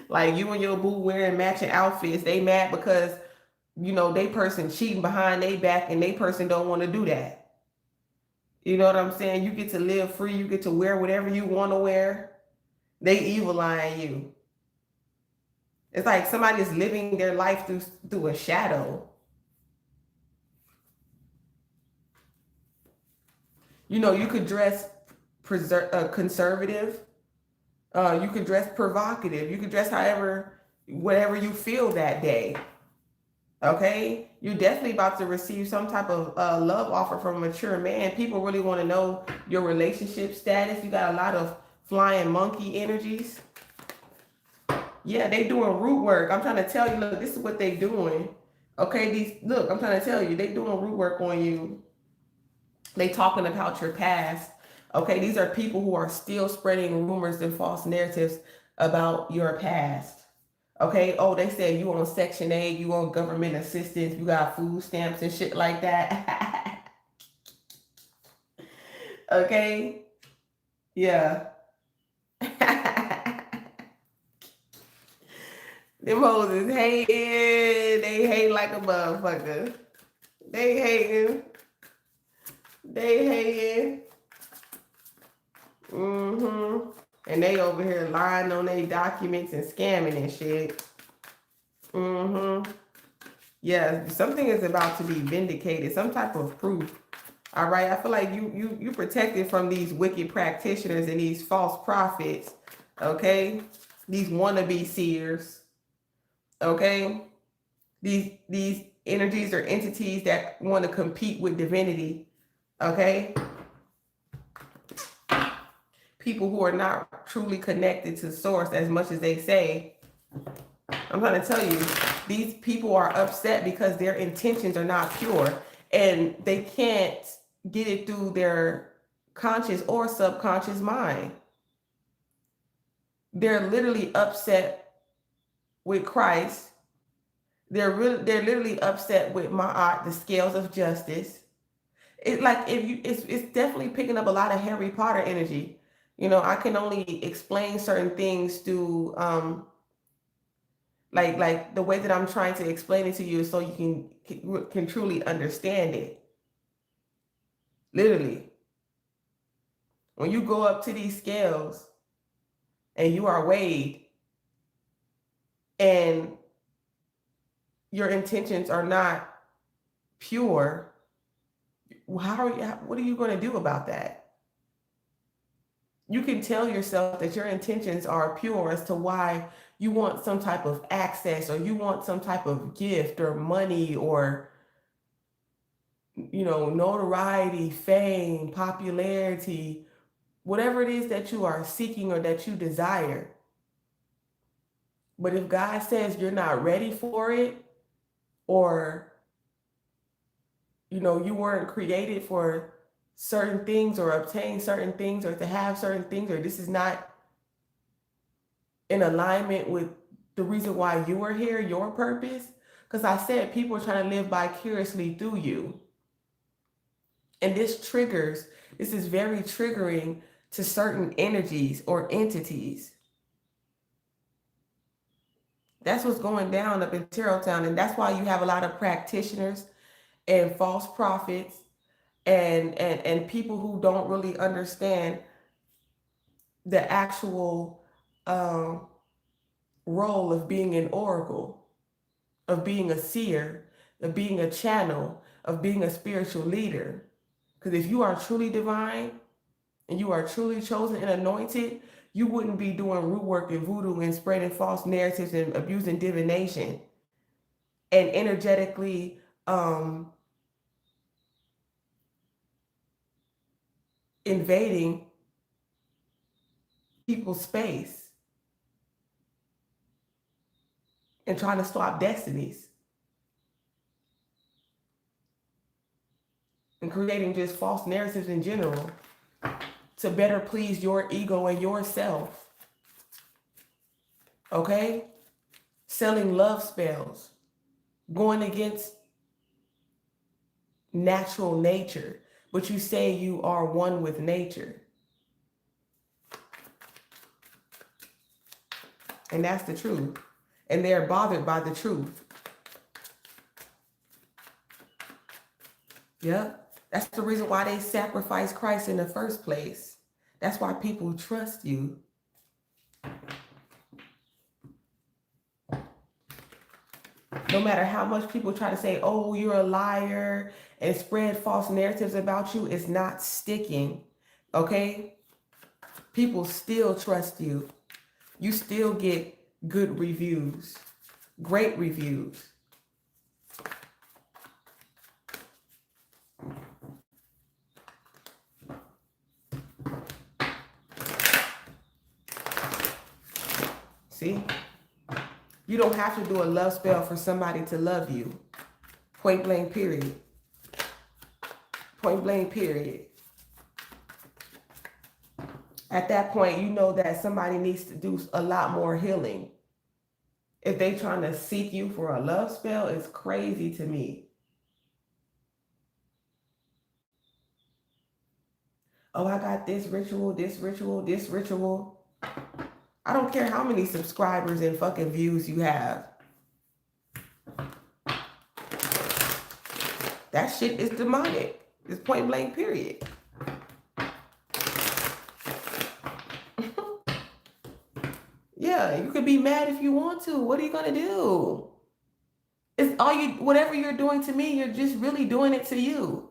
Like you and your boo wearing matching outfits. They mad because they person cheating behind their back and they person don't want to do that. You know what I'm saying? You get to live free. You get to wear whatever you want to wear. They evil eyeing you. It's like somebody is living their life through a shadow. You could dress conservative. You could dress provocative. You could dress whatever you feel that day. Okay, you're definitely about to receive some type of love offer from a mature man. People really want to know your relationship status. You got a lot of flying monkey energies. Yeah, they doing root work. I'm trying to tell you, look, this is what they doing. Okay, look, I'm trying to tell you, they doing root work on you. They talking about your past. Okay, these are people who are still spreading rumors and false narratives about your past. Okay, oh, they said you on Section 8, you on government assistance, you got food stamps and shit like that. Okay, yeah. Them hoes is hating. They hate like a motherfucker. They hating. They hating. Mm-hmm. And they over here lying on their documents and scamming and shit. Mm-hmm. Yeah, something is about to be vindicated. Some type of proof. All right. I feel like you protected from these wicked practitioners and these false prophets. Okay. These wannabe seers. Okay. These energies or entities that want to compete with divinity. Okay. People who are not truly connected to source as much as they say. I'm trying to tell you, these people are upset because their intentions are not pure and they can't get it through their conscious or subconscious mind. They're literally upset with Christ. They're literally upset with Ma'at, the scales of justice. It's like it's definitely picking up a lot of Harry Potter energy. You know, I can only explain certain things through like the way that I'm trying to explain it to you so you can truly understand it. Literally. When you go up to these scales and you are weighed and your intentions are not pure, what are you going to do about that? You can tell yourself that your intentions are pure as to why you want some type of access or you want some type of gift or money or, you know, notoriety, fame, popularity, whatever it is that you are seeking or that you desire. But if God says you're not ready for it, or, you know, you weren't created for certain things or obtain certain things or to have certain things, or this is not in alignment with the reason why you are here, your purpose. Because I said people are trying to live vicariously through you. And this is very triggering to certain energies or entities. That's what's going down up in Tarot Town. And that's why you have a lot of practitioners and false prophets and people who don't really understand the actual role of being an oracle, of being a seer, of being a channel, of being a spiritual leader. Because if you are truly divine and you are truly chosen and anointed, you wouldn't be doing root work and voodoo and spreading false narratives and abusing divination and energetically invading people's space and trying to stop destinies and creating just false narratives in general to better please your ego and yourself. Okay? Selling love spells, going against natural nature, but you say you are one with nature. And that's the truth. And they're bothered by the truth. Yep. That's the reason why they sacrificed Christ in the first place. That's why people trust you. No matter how much people try to say, oh, you're a liar and spread false narratives about you, it's not sticking. Okay? People still trust you. You still get good reviews, great reviews. See? You don't have to do a love spell for somebody to love you. Point blank, period. Point blank, period. At that point, you know that somebody needs to do a lot more healing. If they trying to seek you for a love spell, it's crazy to me. Oh, I got this ritual, this ritual, this ritual. I don't care how many subscribers and fucking views you have. That shit is demonic. It's point blank, period. Yeah, you could be mad if you want to. What are you gonna do? It's all you, whatever you're doing to me, you're just really doing it to you.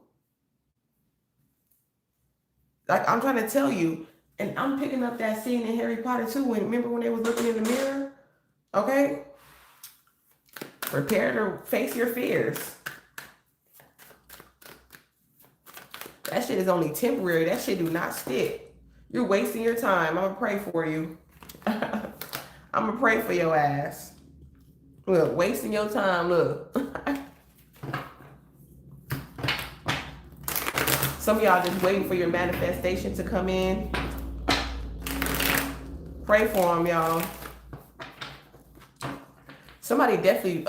Like I'm trying to tell you, and I'm picking up that scene in Harry Potter too. Remember when they was looking in the mirror? Okay? Prepare to face your fears. That shit is only temporary. That shit do not stick. You're wasting your time. I'm gonna pray for you. I'm gonna pray for your ass. Look, wasting your time, look. Some of y'all just waiting for your manifestation to come in. Pray for them, y'all. Somebody definitely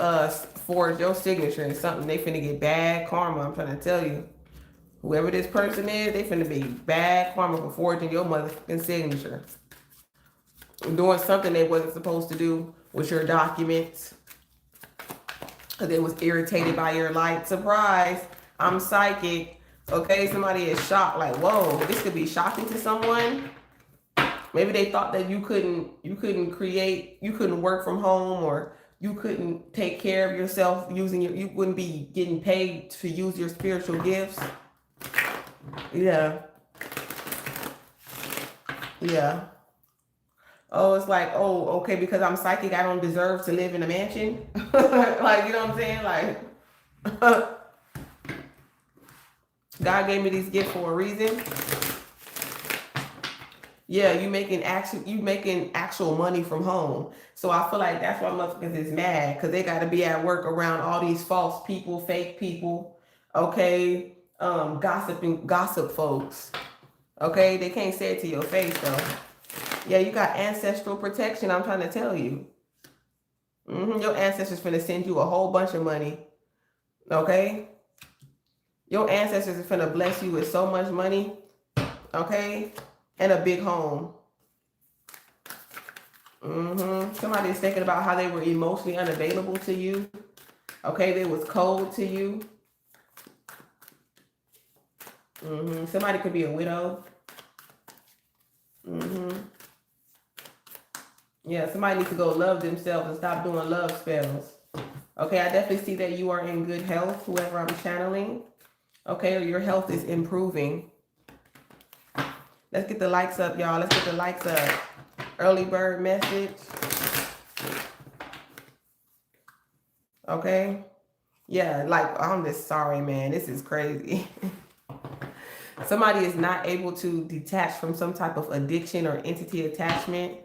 forged your signature and something. They finna get bad karma, I'm trying to tell you. Whoever this person is, they finna be bad karma for forging your motherfucking signature. Doing something they wasn't supposed to do with your documents. Because they was irritated by your light. Surprise, I'm psychic. Okay, somebody is shocked, like, whoa, this could be shocking to someone. Maybe they thought that you couldn't work from home, or you couldn't take care of yourself using you wouldn't be getting paid to use your spiritual gifts. Yeah. Yeah. Oh, it's like, oh, okay, because I'm psychic, I don't deserve to live in a mansion. Like, you know what I'm saying? Like, God gave me these gifts for a reason. Yeah, you making actual money from home. So I feel like that's why motherfuckers is mad, because they got to be at work around all these false people, fake people. Okay, gossip folks. Okay, they can't say it to your face though. Yeah, you got ancestral protection. I'm trying to tell you. Your ancestors finna send you a whole bunch of money. Okay, your ancestors are finna bless you with so much money. Okay, and a big home. Somebody is thinking about how they were emotionally unavailable to you. Okay, they was cold to you. Somebody could be a widow. Yeah, somebody needs to go love themselves and stop doing love spells. Okay, I definitely see that you are in good health, whoever I'm channeling. Okay, or your health is improving. Let's get the likes up, y'all. Let's get the likes up. Early bird message. Okay. Yeah, like, I'm just sorry, man. This is crazy. Somebody is not able to detach from some type of addiction or entity attachment.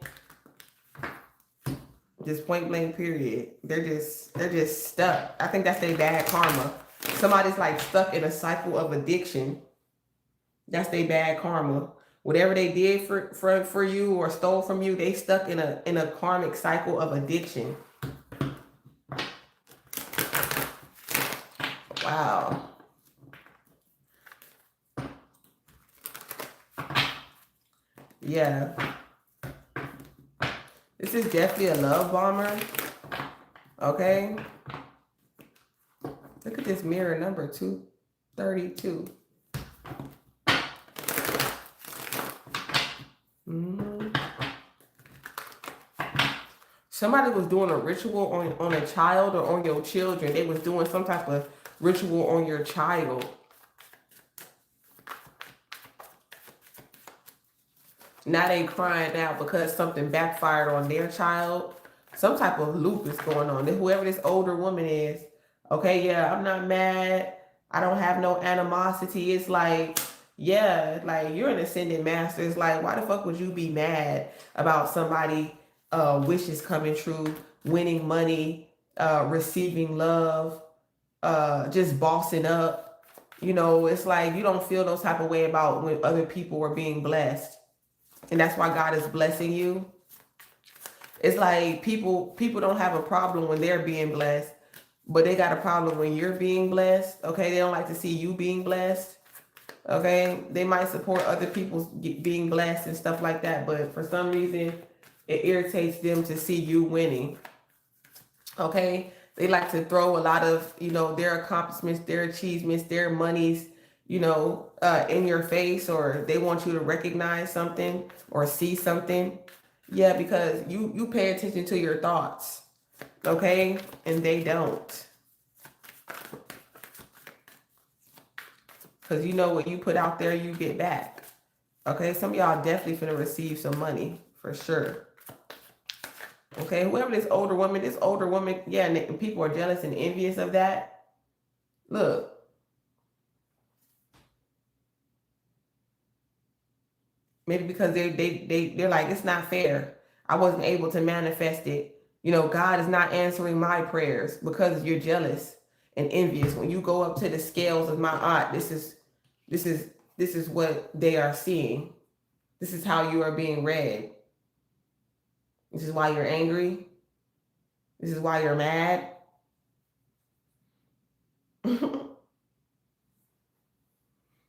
Just point blank, period. They're just stuck. I think that's their bad karma. Somebody's like stuck in a cycle of addiction. That's their bad karma. Whatever they did for you or stole from you, they stuck in a karmic cycle of addiction. Wow. Yeah. This is definitely a love bomber. Okay. Look at this mirror number 232. Somebody was doing a ritual on a child or on your children. They was doing some type of ritual on your child. Now they crying out because something backfired on their child. Some type of loop is going on. Whoever this older woman is, okay, yeah, I'm not mad. I don't have no animosity. It's like, yeah, like you're an ascended master. It's like, why the fuck would you be mad about somebody wishes coming true, winning money, receiving love, just bossing up? You know, it's like you don't feel those type of way about when other people are being blessed. and that's why God is blessing you. It's like people don't have a problem when they're being blessed, but they got a problem when you're being blessed. Okay, they don't like to see you being blessed. Okay, they might support other people being blessed and stuff like that, but for some reason it irritates them to see you winning. Okay, they like to throw a lot of, their accomplishments, their achievements, their monies, in your face, or they want you to recognize something or see something. Yeah, because you pay attention to your thoughts. Okay, and they don't. Because what you put out there, you get back. Okay, some of y'all definitely finna receive some money for sure. Okay, whoever this older woman, yeah, and people are jealous and envious of that. Look, maybe because they're like, it's not fair. I wasn't able to manifest it. God is not answering my prayers because you're jealous and envious. When you go up to the scales of my aunt, this is what they are seeing. This is how you are being read. This is why you're angry. This is why you're mad.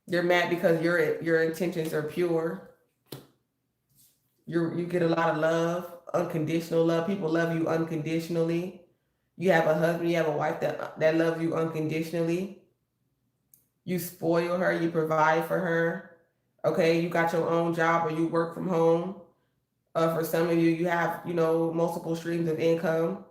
You're mad because your intentions are pure. You get a lot of love, unconditional love. People love you unconditionally. You have a husband, you have a wife that loves you unconditionally. You spoil her, you provide for her. Okay, you got your own job or you work from home. For some of you, you have, multiple streams of income.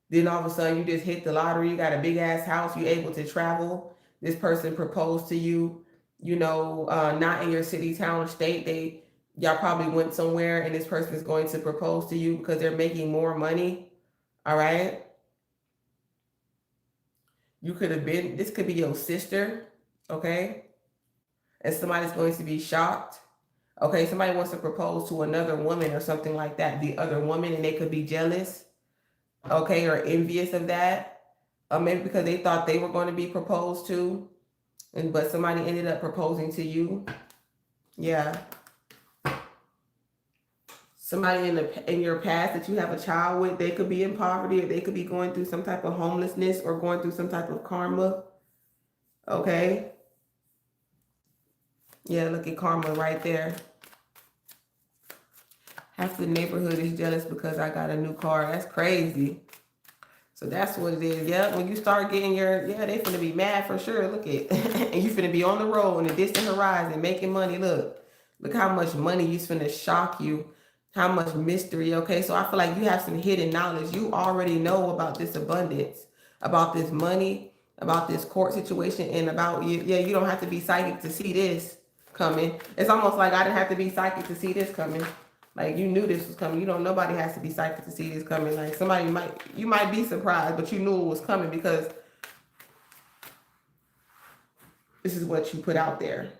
Then all of a sudden you just hit the lottery, you got a big ass house, you're able to travel. This person proposed to you, not in your city, town, or state. Y'all probably went somewhere and this person is going to propose to you because they're making more money. All right. This could be your sister. Okay. And somebody's going to be shocked. Okay. Somebody wants to propose to another woman or something like that, the other woman, and they could be jealous. Okay. Or envious of that. Maybe because they thought they were going to be proposed to, but somebody ended up proposing to you. Yeah. Somebody in your past that you have a child with, they could be in poverty, or they could be going through some type of homelessness or going through some type of karma. Okay. Yeah, look at karma right there. Half the neighborhood is jealous because I got a new car. That's crazy. So that's what it is. Yeah, when you start getting they finna be mad for sure. Look at, and you finna be on the road in the distant horizon making money. Look how much money you finna shock you. How much mystery. Okay, so I feel like you have some hidden knowledge. You already know about this abundance, about this money, about this court situation, and about you. Yeah, you don't have to be psychic to see this coming. It's almost like I didn't have to be psychic to see this coming. Like you knew this was coming. Nobody has to be psychic to see this coming. Like you might be surprised, but you knew it was coming because this is what you put out there.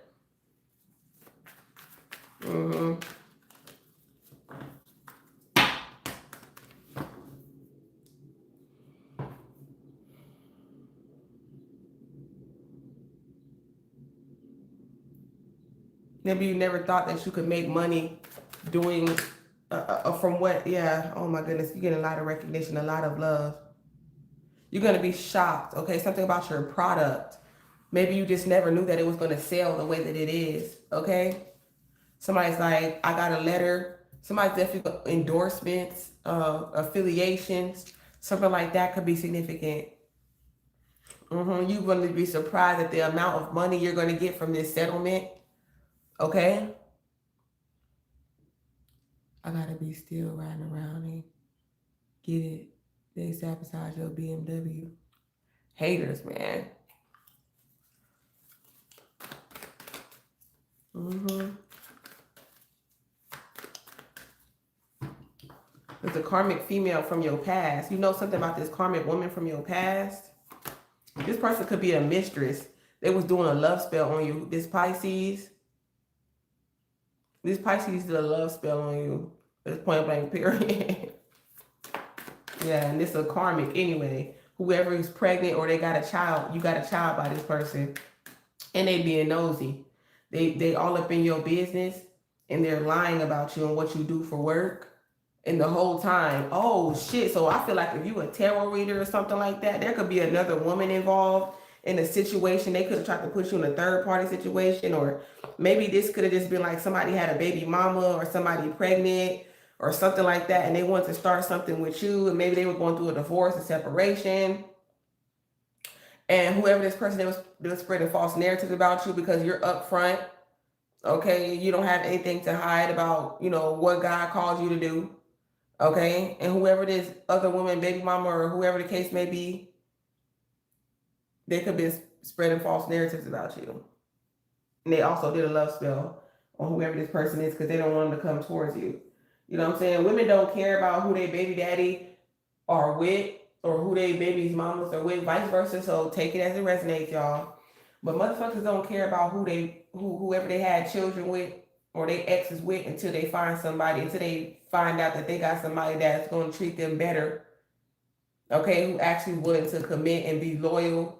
Maybe you never thought that you could make money doing from what? Yeah. Oh my goodness, you're getting a lot of recognition, a lot of love. You're gonna be shocked. Okay, something about your product. Maybe you just never knew that it was gonna sell the way that it is. Okay. Somebody's like, I got a letter. Somebody's definitely got endorsements, affiliations, something like that could be significant. You're going to be surprised at the amount of money you're going to get from this settlement. Okay. I gotta be still riding around and get it. They sabotage your BMW. Haters, man. There's a karmic female from your past. You know something about this karmic woman from your past? This person could be a mistress. They was doing a love spell on you. This Pisces did a love spell on you. It's point blank period. Yeah, and this is a karmic anyway. Whoever is pregnant or they got a child, you got a child by this person. And they being nosy. They all up in your business and they're lying about you and what you do for work. And the whole time, oh shit. So I feel like if you a tarot reader or something like that, there could be another woman involved in a situation. They could have tried to put you in a third party situation, or maybe this could have just been like somebody had a baby mama or somebody pregnant or something like that, and they wanted to start something with you, and maybe they were going through a divorce, a separation, and whoever this person is, they were spreading false narratives about you because you're upfront. Okay, you don't have anything to hide about, what God calls you to do. Okay, and whoever this other woman, baby mama, or whoever the case may be, they could be spreading false narratives about you. And they also did a love spell on whoever this person is because they don't want them to come towards you. You know what I'm saying? Women don't care about who their baby daddy are with or who their baby's mamas are with, vice versa. So take it as it resonates, y'all. But motherfuckers don't care about whoever they had children with or they exes with until they find somebody, until they find out that they got somebody that's going to treat them better. Okay, who actually willing to commit and be loyal.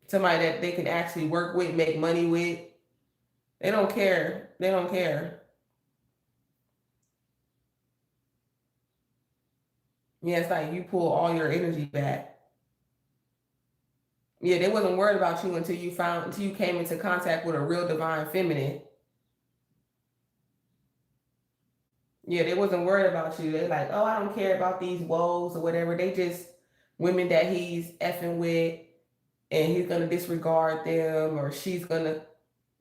Somebody that they can actually work with, make money with. They don't care. They don't care. Yeah, it's like you pull all your energy back. Yeah, they wasn't worried about you until you came into contact with a real divine feminine. Yeah, they wasn't worried about you. They're like, oh, I don't care about these woes or whatever. They just women that he's effing with, and he's gonna disregard them, or she's gonna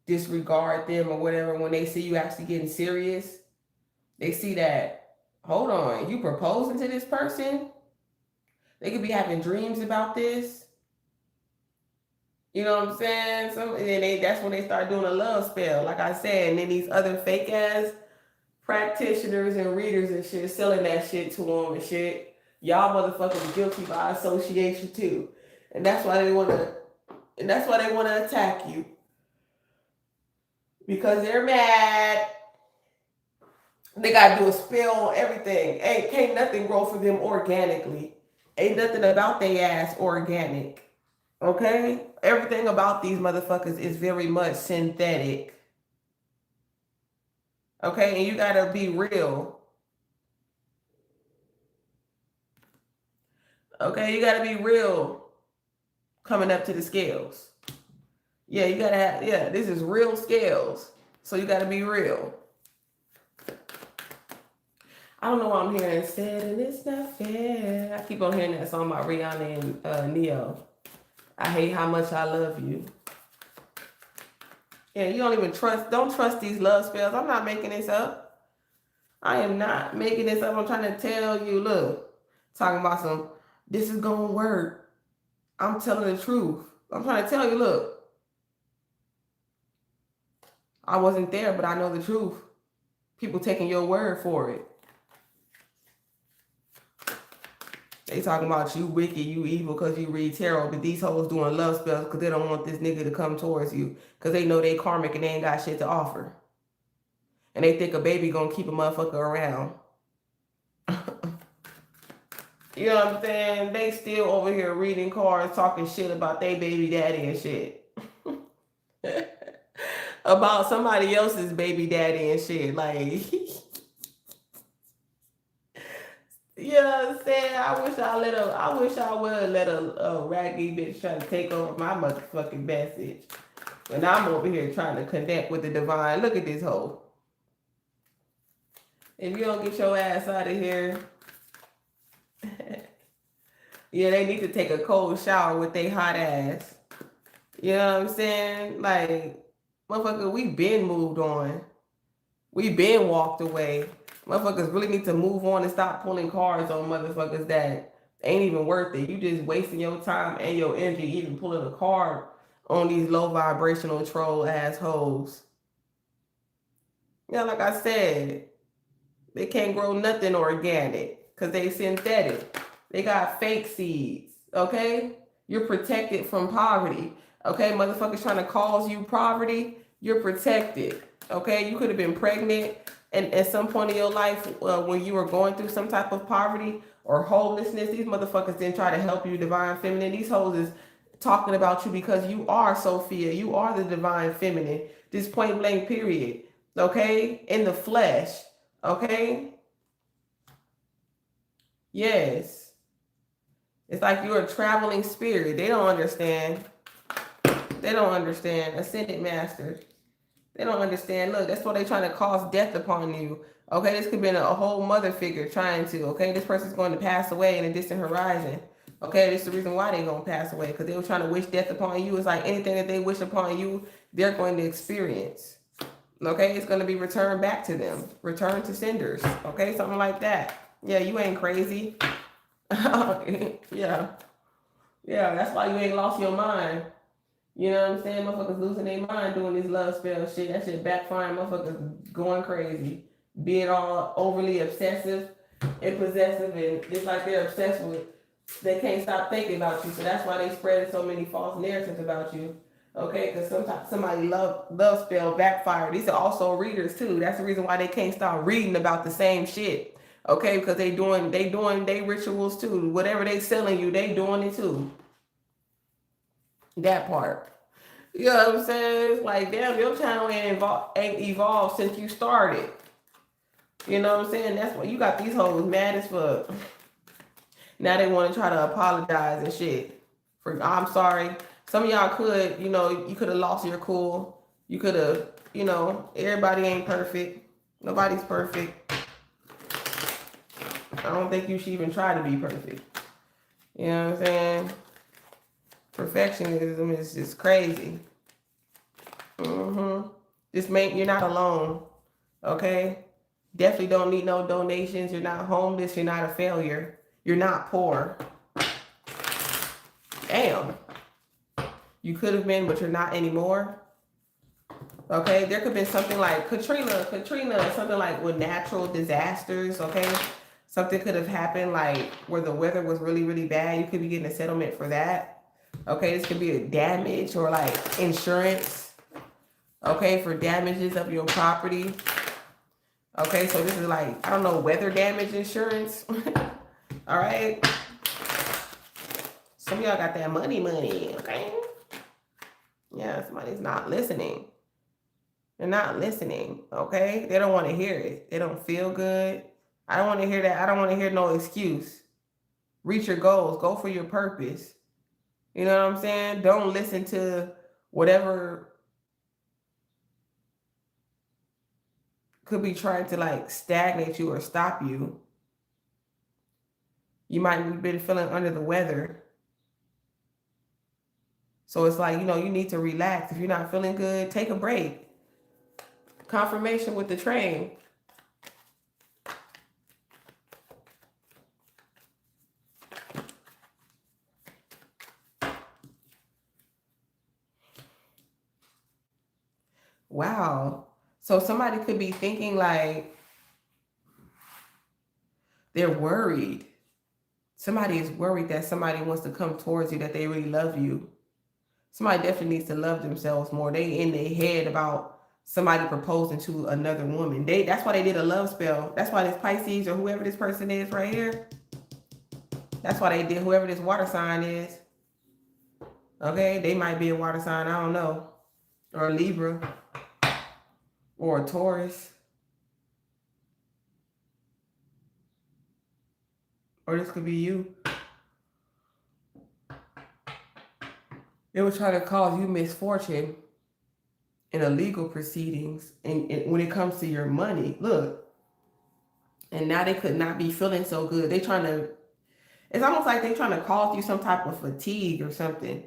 disregard them, or whatever. When they see you actually getting serious, they see that, hold on, you proposing to this person? They could be having dreams about this. You know what I'm saying? And then that's when they start doing a love spell, like I said. And then these other fake ass practitioners and readers and shit selling that shit to them and shit. Y'all motherfuckers are guilty by association too, and that's why they want to attack you, because they're mad. They gotta do a spell on everything. Can't nothing grow for them organically. Ain't nothing about they ass organic. Okay, everything about these motherfuckers is very much synthetic. Okay, and you gotta be real. Okay, you gotta be real coming up to the scales. Yeah, you gotta have, yeah, this is real scales. So you gotta be real. I don't know why I'm hearing said, and it's not fair. I keep on hearing that song by Rihanna and Neo. I hate how much I love you. Yeah, you don't trust these love spells. I'm not making this up. I am not making this up. I'm trying to tell you, look, talking about this is gonna work. I'm telling the truth. I'm trying to tell you, look, I wasn't there, but I know the truth. People taking your word for it. They talking about you wicked, you evil because you read tarot, but these hoes doing love spells because they don't want this nigga to come towards you because they know they karmic and they ain't got shit to offer. And they think a baby gonna keep a motherfucker around. You know what I'm saying? They still over here reading cards, talking shit about their baby daddy and shit. About somebody else's baby daddy and shit. Like, you know what I'm saying? I wish I would let a raggedy bitch try to take over my motherfucking message. And I'm over here trying to connect with the divine. Look at this hoe. If you don't get your ass out of here, yeah, they need to take a cold shower with their hot ass. You know what I'm saying? Like, motherfucker, we been moved on. We been walked away. Motherfuckers really need to move on and stop pulling cards on motherfuckers that ain't even worth it. You just wasting your time and your energy even pulling a card on these low vibrational troll assholes. Yeah, like I said, they can't grow nothing organic because they synthetic. They got fake seeds, okay? You're protected from poverty, okay? Motherfuckers trying to cause you poverty, you're protected, okay? You could have been pregnant and at some point in your life when you were going through some type of poverty or homelessness. These motherfuckers didn't try to help you, divine feminine. These hoes is talking about you because you are Sophia. You are the divine feminine. This point blank period. Okay? In the flesh. Okay? Yes. It's like you're a traveling spirit. They don't understand. They don't understand. Ascended master. They don't understand. Look, that's why they're trying to cause death upon you. Okay, this could be a whole mother figure trying to. Okay, this person's going to pass away in a distant horizon. Okay, this is the reason why they're going to pass away, because they were trying to wish death upon you. It's like anything that they wish upon you, they're going to experience. Okay, it's going to be returned back to them. Return to senders. Okay, something like that. Yeah, you ain't crazy. Yeah. Yeah, that's why you ain't lost your mind. You know what I'm saying? Motherfuckers losing their mind doing this love spell shit. That shit backfiring. Motherfuckers going crazy. Being all overly obsessive and possessive, and just like they're obsessed with, they can't stop thinking about you. So that's why they spread so many false narratives about you. Okay, because sometimes somebody love spell backfire. These are also readers too. That's the reason why they can't stop reading about the same shit. Okay, because they doing they rituals too. Whatever they selling you, they doing it too. That part. You know what I'm saying? It's like, damn, your channel ain't evolved since you started. You know what I'm saying? That's why you got these hoes mad as fuck. Now they want to try to apologize and shit. I'm sorry. Some of y'all could, you could have lost your cool. You could have, everybody ain't perfect. Nobody's perfect. I don't think you should even try to be perfect. You know what I'm saying? Perfectionism is just crazy. You're not alone. Okay? Definitely don't need no donations. You're not homeless. You're not a failure. You're not poor. Damn. You could have been, but you're not anymore. Okay? There could have been something like Katrina, something like with natural disasters. Okay? Something could have happened like where the weather was really, really bad. You could be getting a settlement for that. Okay? This could be a damage or like insurance. Okay? For damages of your property. Okay, so this is like, I don't know, weather damage insurance. All right. Some of y'all got that money, okay? Yeah, somebody's not listening. They're not listening, okay? They don't want to hear it. They don't feel good. I don't want to hear that. I don't want to hear no excuse. Reach your goals. Go for your purpose. You know what I'm saying? Don't listen to whatever could be trying to like stagnate you or stop you. You might have been feeling under the weather. So it's like, you need to relax. If you're not feeling good, take a break. Confirmation with the train. Wow. So somebody could be thinking like they're worried. Somebody is worried that somebody wants to come towards you, that they really love you. Somebody definitely needs to love themselves more. They in their head about somebody proposing to another woman. That's why they did a love spell. That's why this Pisces or whoever this person is right here. That's why they did whoever this water sign is. Okay, they might be a water sign, I don't know. Or a Libra. Or a Taurus. Or this could be you. They were trying to cause you misfortune in a legal proceedings and when it comes to your money. Look. And now they could not be feeling so good. It's almost like they're trying to cause you some type of fatigue or something.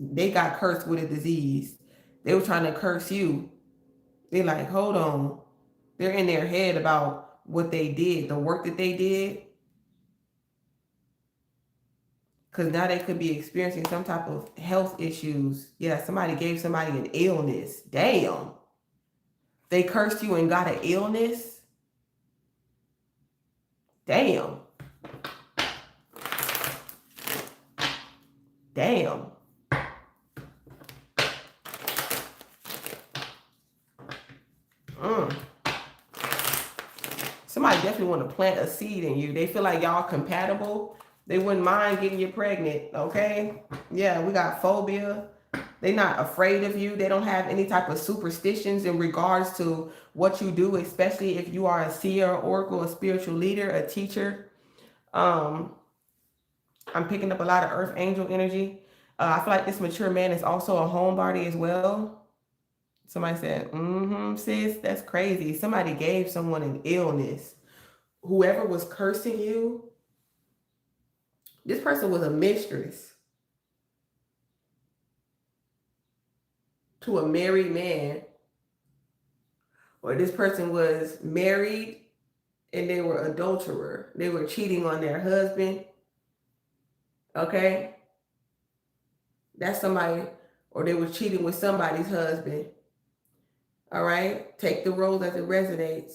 They got cursed with a disease. They were trying to curse you. They're like, hold on. They're in their head about what they did, the work that they did. Because now they could be experiencing some type of health issues. Yeah, somebody gave somebody an illness. Damn. They cursed you and got an illness. Damn. Damn. Somebody definitely want to plant a seed in you. They feel like y'all compatible. They wouldn't mind getting you pregnant, okay? Yeah, we got phobia. They're not afraid of you. They don't have any type of superstitions in regards to what you do, especially if you are a seer, oracle, a spiritual leader, a teacher. Um, I'm picking up a lot of earth angel energy. I feel like this mature man is also a homebody as well. Somebody said, sis, that's crazy. Somebody gave someone an illness. Whoever was cursing you, this person was a mistress to a married man, or this person was married and they were adulterer. They were cheating on their husband. Okay? That's somebody, or they were cheating with somebody's husband. All right? Take the role as it resonates.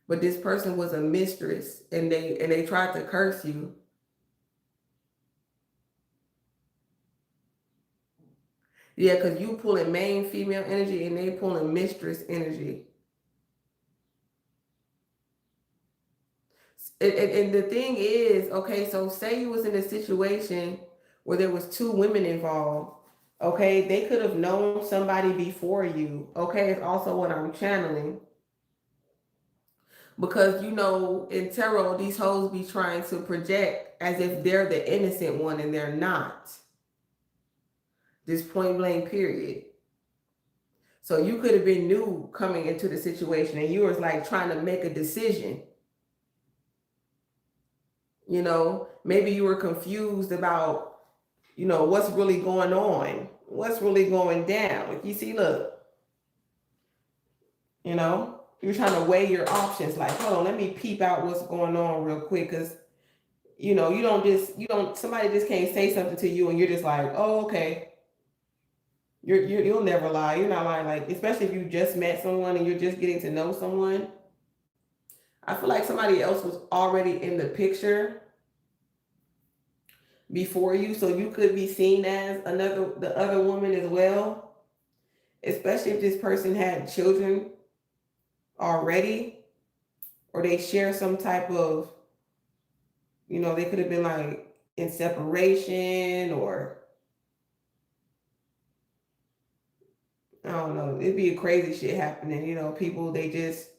But this person was a mistress and they tried to curse you. Yeah, because you pulling main female energy and they pulling mistress energy. And the thing is, okay, so say you was in a situation where there was two women involved. Okay, they could have known somebody before you. Okay, it's also what I'm channeling. Because you know, in tarot, these hoes be trying to project as if they're the innocent one and they're not. This point blank period. So you could have been new coming into the situation and you was like trying to make a decision. You know, maybe you were confused about, you know, what's really going on, what's really going down. Like you see, look, you know, you're trying to weigh your options. Like, hold on, let me peep out what's going on real quick. Cause you know, somebody just can't say something to you and you're just like, oh, okay. You'll never lie. You're not lying. Like, especially if you just met someone and you're just getting to know someone. I feel like somebody else was already in the picture before you, so you could be seen as the other woman as well. Especially if this person had children already, or they share some type of, you know, they could have been like in separation, or I don't know, it'd be a crazy shit happening. You know, people, they just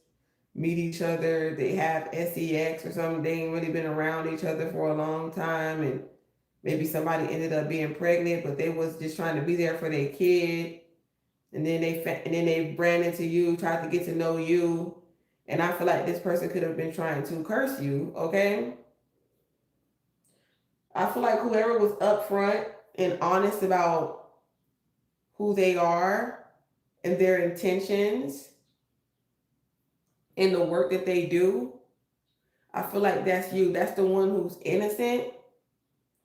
meet each other, they have sex or something, they ain't really been around each other for a long time, and maybe somebody ended up being pregnant, but they was just trying to be there for their kid, and then they ran into you, tried to get to know you, and I feel like this person could have been trying to curse you. Okay, I feel like whoever was upfront and honest about who they are and their intentions in the work that they do, I feel like that's you. That's the one who's innocent.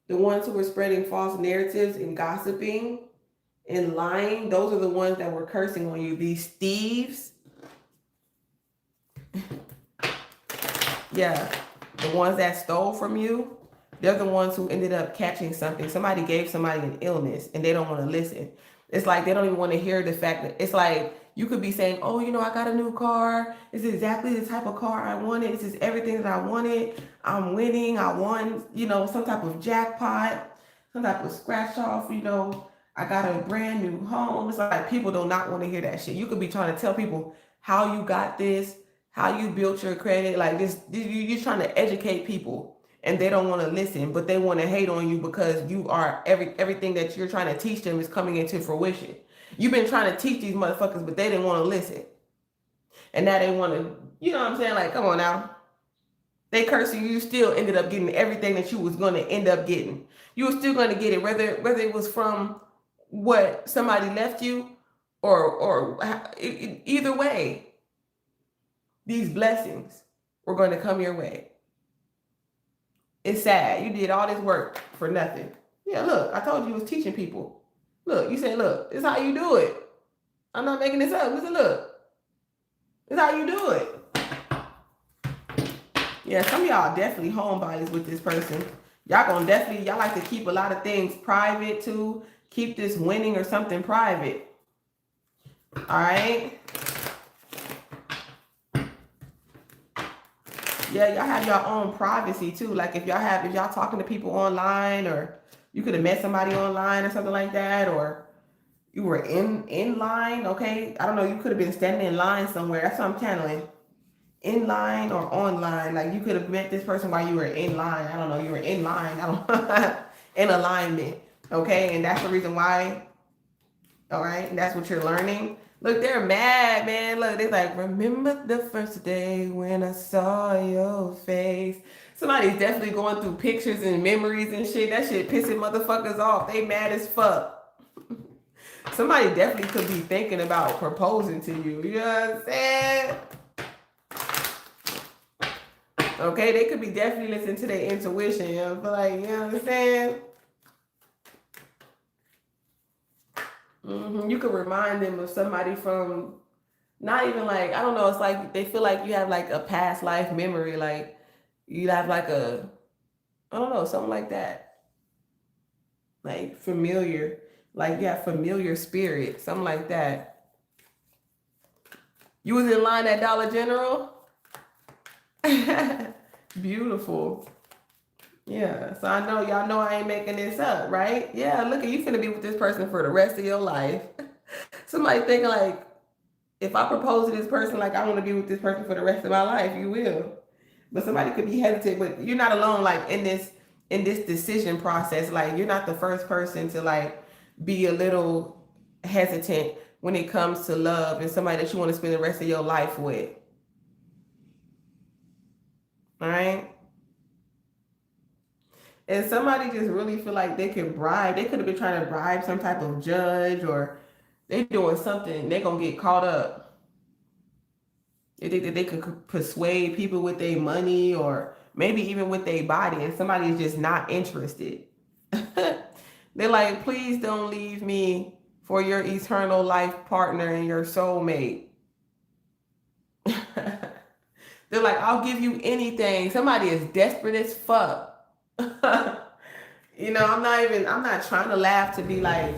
The ones who were spreading false narratives and gossiping and lying, those are the ones that were cursing on you. These thieves. Yeah, the ones that stole from you, they're the ones who ended up catching something. Somebody gave somebody an illness and they don't want to listen. It's like they don't even want to hear the fact that it's like you could be saying, oh, you know, I got a new car. This is exactly the type of car I wanted. This is everything that I wanted. I'm winning. I won, you know, some type of jackpot, some type of scratch off, you know, I got a brand new home. It's like people do not want to hear that shit. You could be trying to tell people how you got this, how you built your credit. Like this, you're trying to educate people and they don't want to listen, but they want to hate on you because you are everything that you're trying to teach them is coming into fruition. You've been trying to teach these motherfuckers, but they didn't want to listen. And now they want to, you know what I'm saying? Like, come on now. They cursing you, still ended up getting everything that you was going to end up getting. You were still going to get it, whether it was from what somebody left you or either way, these blessings were going to come your way. It's sad. You did all this work for nothing. Yeah, look, I told you was teaching people. Look, you say, look, this is how you do it. I'm not making this up. Listen, look. This is how you do it. Yeah, some of y'all definitely homebodies with this person. Y'all like to keep a lot of things private too. Keep this winning or something private. All right. Yeah, y'all have your own privacy too. Like if y'all talking to people online, or you could have met somebody online or something like that, or You were in line, okay? I don't know, you could have been standing in line somewhere. That's what I'm channeling. In line or online. Like you could have met this person while you were in line. I don't know, you were in line. I don't in alignment. Okay, and that's the reason why. All right, and that's what you're learning. Look, they're mad, man. Look, they're like, remember the first day when I saw your face. Somebody's definitely going through pictures and memories and shit. That shit pissing motherfuckers off. They mad as fuck. Somebody definitely could be thinking about proposing to you. You know what I'm saying? Okay, they could be definitely listening to their intuition. You know, but like, you know what I'm saying? You could remind them of somebody from not even like, I don't know, it's like they feel like you have like a past life memory, like you have like a, I don't know, something like that. Like familiar, like you have familiar spirit, something like that. You was in line at Dollar General? Beautiful. Yeah, so I know y'all know I ain't making this up, right? Yeah, look at you finna be with this person for the rest of your life. Somebody thinking like, if I propose to this person, like I want to be with this person for the rest of my life, you will. But somebody could be hesitant, but you're not alone. Like in this decision process, like you're not the first person to like be a little hesitant when it comes to love and somebody that you want to spend the rest of your life with. All right. And somebody just really feel like they can bribe. They could have been trying to bribe some type of judge or they doing something. They're gonna get caught up. They think that they could persuade people with their money or maybe even with their body, and somebody is just not interested. They're like, please don't leave me for your eternal life partner and your soulmate. They're like, I'll give you anything. Somebody is desperate as fuck. You know, I'm not trying to laugh to be like,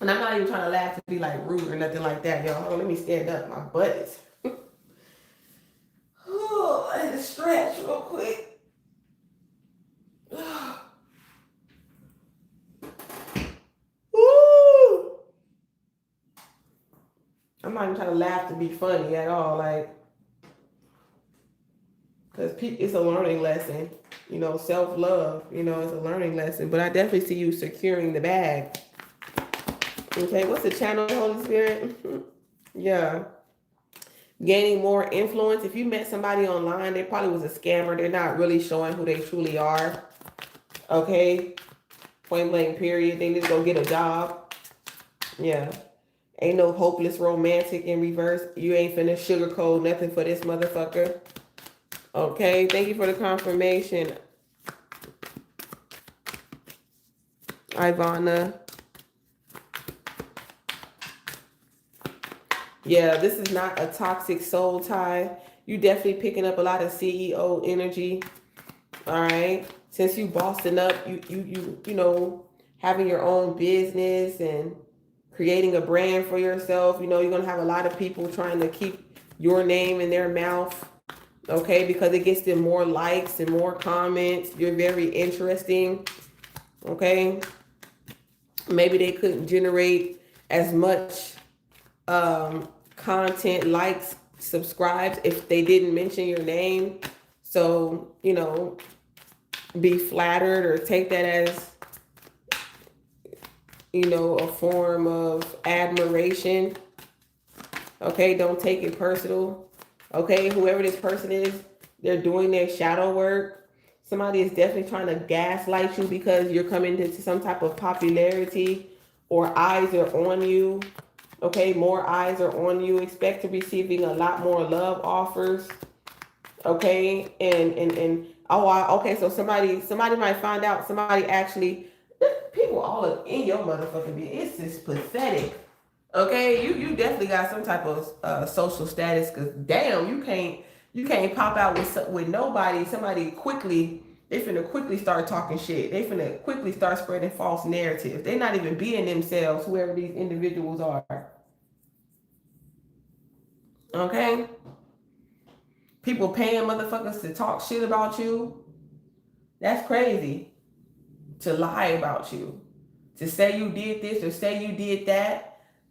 and I'm not even trying to laugh to be like rude or nothing like that, y'all. Hold on, let me stand up. My butt is. Oh, I had to stretch real quick. Woo! I'm not even trying to laugh to be funny at all, like, because it's a learning lesson. You know, self love. You know, it's a learning lesson. But I definitely see you securing the bag. Okay, what's the channel, Holy Spirit? Yeah. Gaining more influence. If you met somebody online, they probably was a scammer. They're not really showing who they truly are. Okay. Point blank, period. They need to go get a job. Yeah. Ain't no hopeless romantic in reverse. You ain't finna sugarcoat nothing for this motherfucker. Okay. Thank you for the confirmation, Ivana. Yeah, this is not a toxic soul tie. You definitely picking up a lot of CEO energy. All right. Since you bossing up, you know, having your own business and creating a brand for yourself. You know, you're gonna have a lot of people trying to keep your name in their mouth. Okay, because it gets them more likes and more comments. You're very interesting. Okay. Maybe they couldn't generate as much content, likes, subscribes if they didn't mention your name. So, you know, be flattered or take that as, you know, a form of admiration. Okay, don't take it personal. Okay, whoever this person is, they're doing their shadow work. Somebody is definitely trying to gaslight you because you're coming into some type of popularity or eyes are on you. Okay, more eyes are on you. Expect to receiving a lot more love offers. Okay, and okay, so somebody might find out somebody actually, people all up in your motherfucking business. It's just pathetic. Okay, you definitely got some type of social status because damn, you can't pop out with nobody. Somebody quickly, they finna quickly start talking shit. They finna quickly start spreading false narratives. They're not even being themselves, whoever these individuals are. Okay, people paying motherfuckers to talk shit about you. That's crazy. To lie about you, to say you did this or say you did that,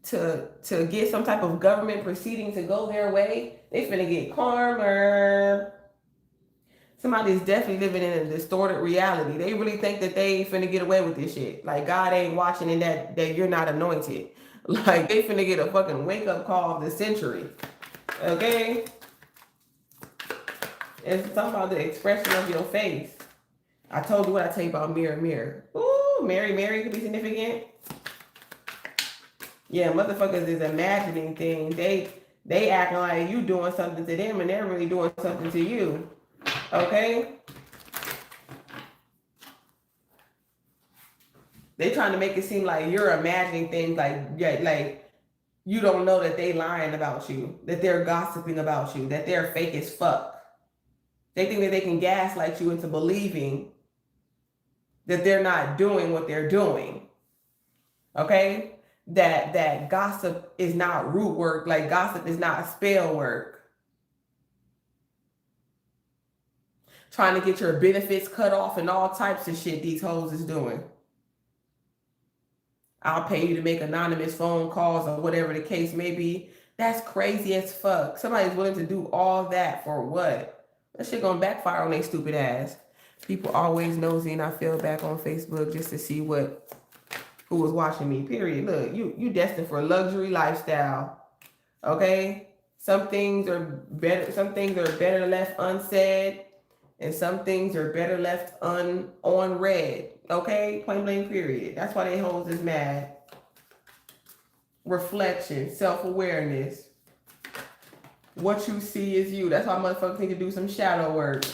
to get some type of government proceeding to go their way, they finna get karma. Somebody's definitely living in a distorted reality. They really think that they ain't finna get away with this shit. Like God ain't watching and that you're not anointed. Like they finna get a fucking wake up call of the century. Okay? It's something about the expression of your face. I told you what I tell you about mirror, mirror. Ooh, Mary could be significant. Yeah, motherfuckers is imagining things. They acting like you doing something to them and they're really doing something to you. Okay? They trying to make it seem like you're imagining things like you don't know that they lying about you, that they're gossiping about you, that they're fake as fuck. They think that they can gaslight you into believing that they're not doing what they're doing. Okay? That gossip is not root work, like gossip is not spell work. Trying to get your benefits cut off and all types of shit these hoes is doing. I'll pay you to make anonymous phone calls or whatever the case may be. That's crazy as fuck. Somebody's willing to do all that for what? That shit gonna backfire on their stupid ass. People always nosy and I fell back on Facebook just to see who was watching me, period. Look, you destined for a luxury lifestyle. Okay? Some things are better left unsaid, and some things are better left on read. Okay? Plain blank period. That's why they hoes is mad. Reflection, self-awareness. What you see is you. That's why motherfuckers need to do some shadow work.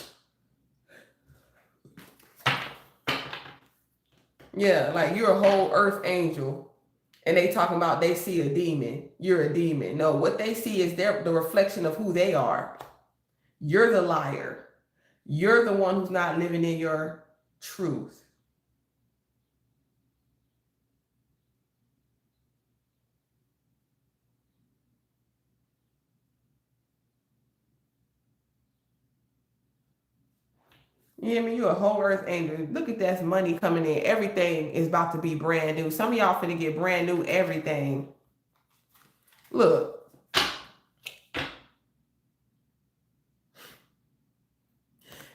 Yeah, like you're a whole earth angel. And they talking about they see a demon. You're a demon. No, what they see is the reflection of who they are. You're the liar. You're the one who's not living in your truth. You hear me? You a whole earth angel. Look at that money coming in. Everything is about to be brand new. Some of y'all finna get brand new everything. Look.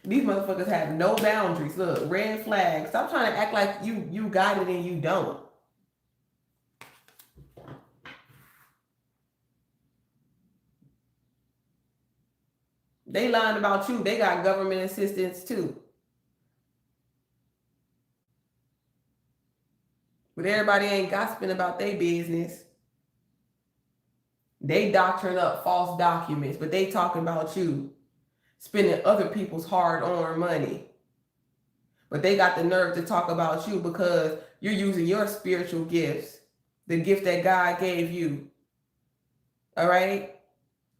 These motherfuckers have no boundaries. Look, red flag. Stop trying to act like you got it and you don't. They lying about you. They got government assistance too. But everybody ain't gossiping about their business. They doctoring up false documents, but they talking about you spending other people's hard-earned money. But they got the nerve to talk about you because you're using your spiritual gifts, the gift that God gave you. All right?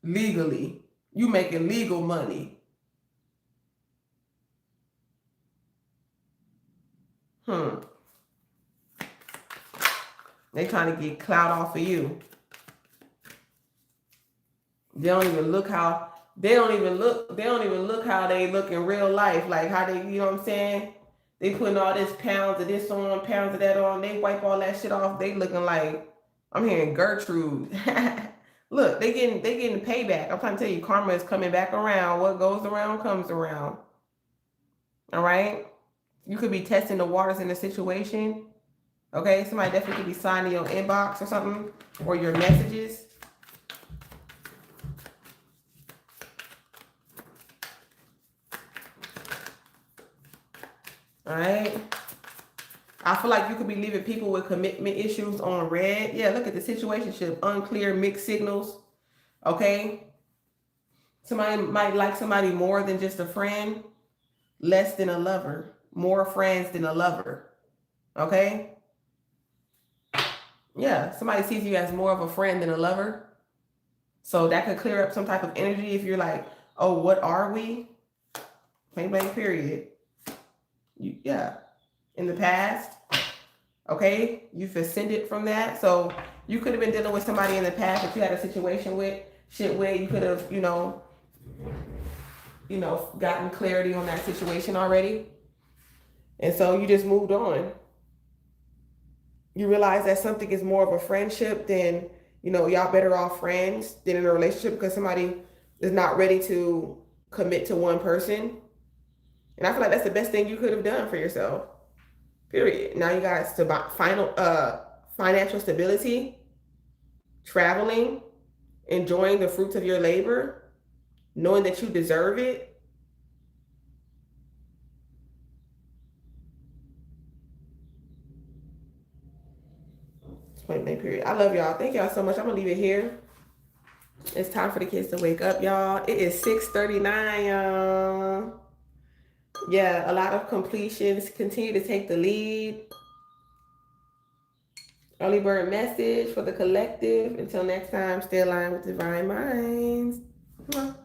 Legally. You making legal money. They trying to get clout off of you. They don't even look how they look in real life. Like how they, you know what I'm saying? They putting all this pounds of this on, pounds of that on. They wipe all that shit off. They looking like, I'm hearing Gertrude. Look, they getting the payback. I'm trying to tell you, karma is coming back around. What goes around comes around. All right? You could be testing the waters in a situation. Okay? Somebody definitely could be signing your inbox or something, or your messages. All right? I feel like you could be leaving people with commitment issues on red. Yeah, look at the situationship. Unclear, mixed signals. Okay? Somebody might like somebody more than just a friend, less than a lover, more friends than a lover. Okay? Yeah, somebody sees you as more of a friend than a lover. So that could clear up some type of energy if you're like, oh, what are we? Plain blank period. Yeah. In the past, okay, you've ascended from that. So you could have been dealing with somebody in the past that you had a situation with, you could have, gotten clarity on that situation already. And so you just moved on. You realize that something is more of a friendship than, y'all better off friends than in a relationship because somebody is not ready to commit to one person. And I feel like that's the best thing you could have done for yourself. Period. Now you guys to financial stability, traveling, enjoying the fruits of your labor, knowing that you deserve it. Point blank period. I love y'all. Thank y'all so much. I'm gonna leave it here. It's time for the kids to wake up, y'all. It is 6:39, y'all. Yeah, a lot of completions. Continue to take the lead. Early bird message for the collective. Until next time, stay aligned with divine minds. Mwah.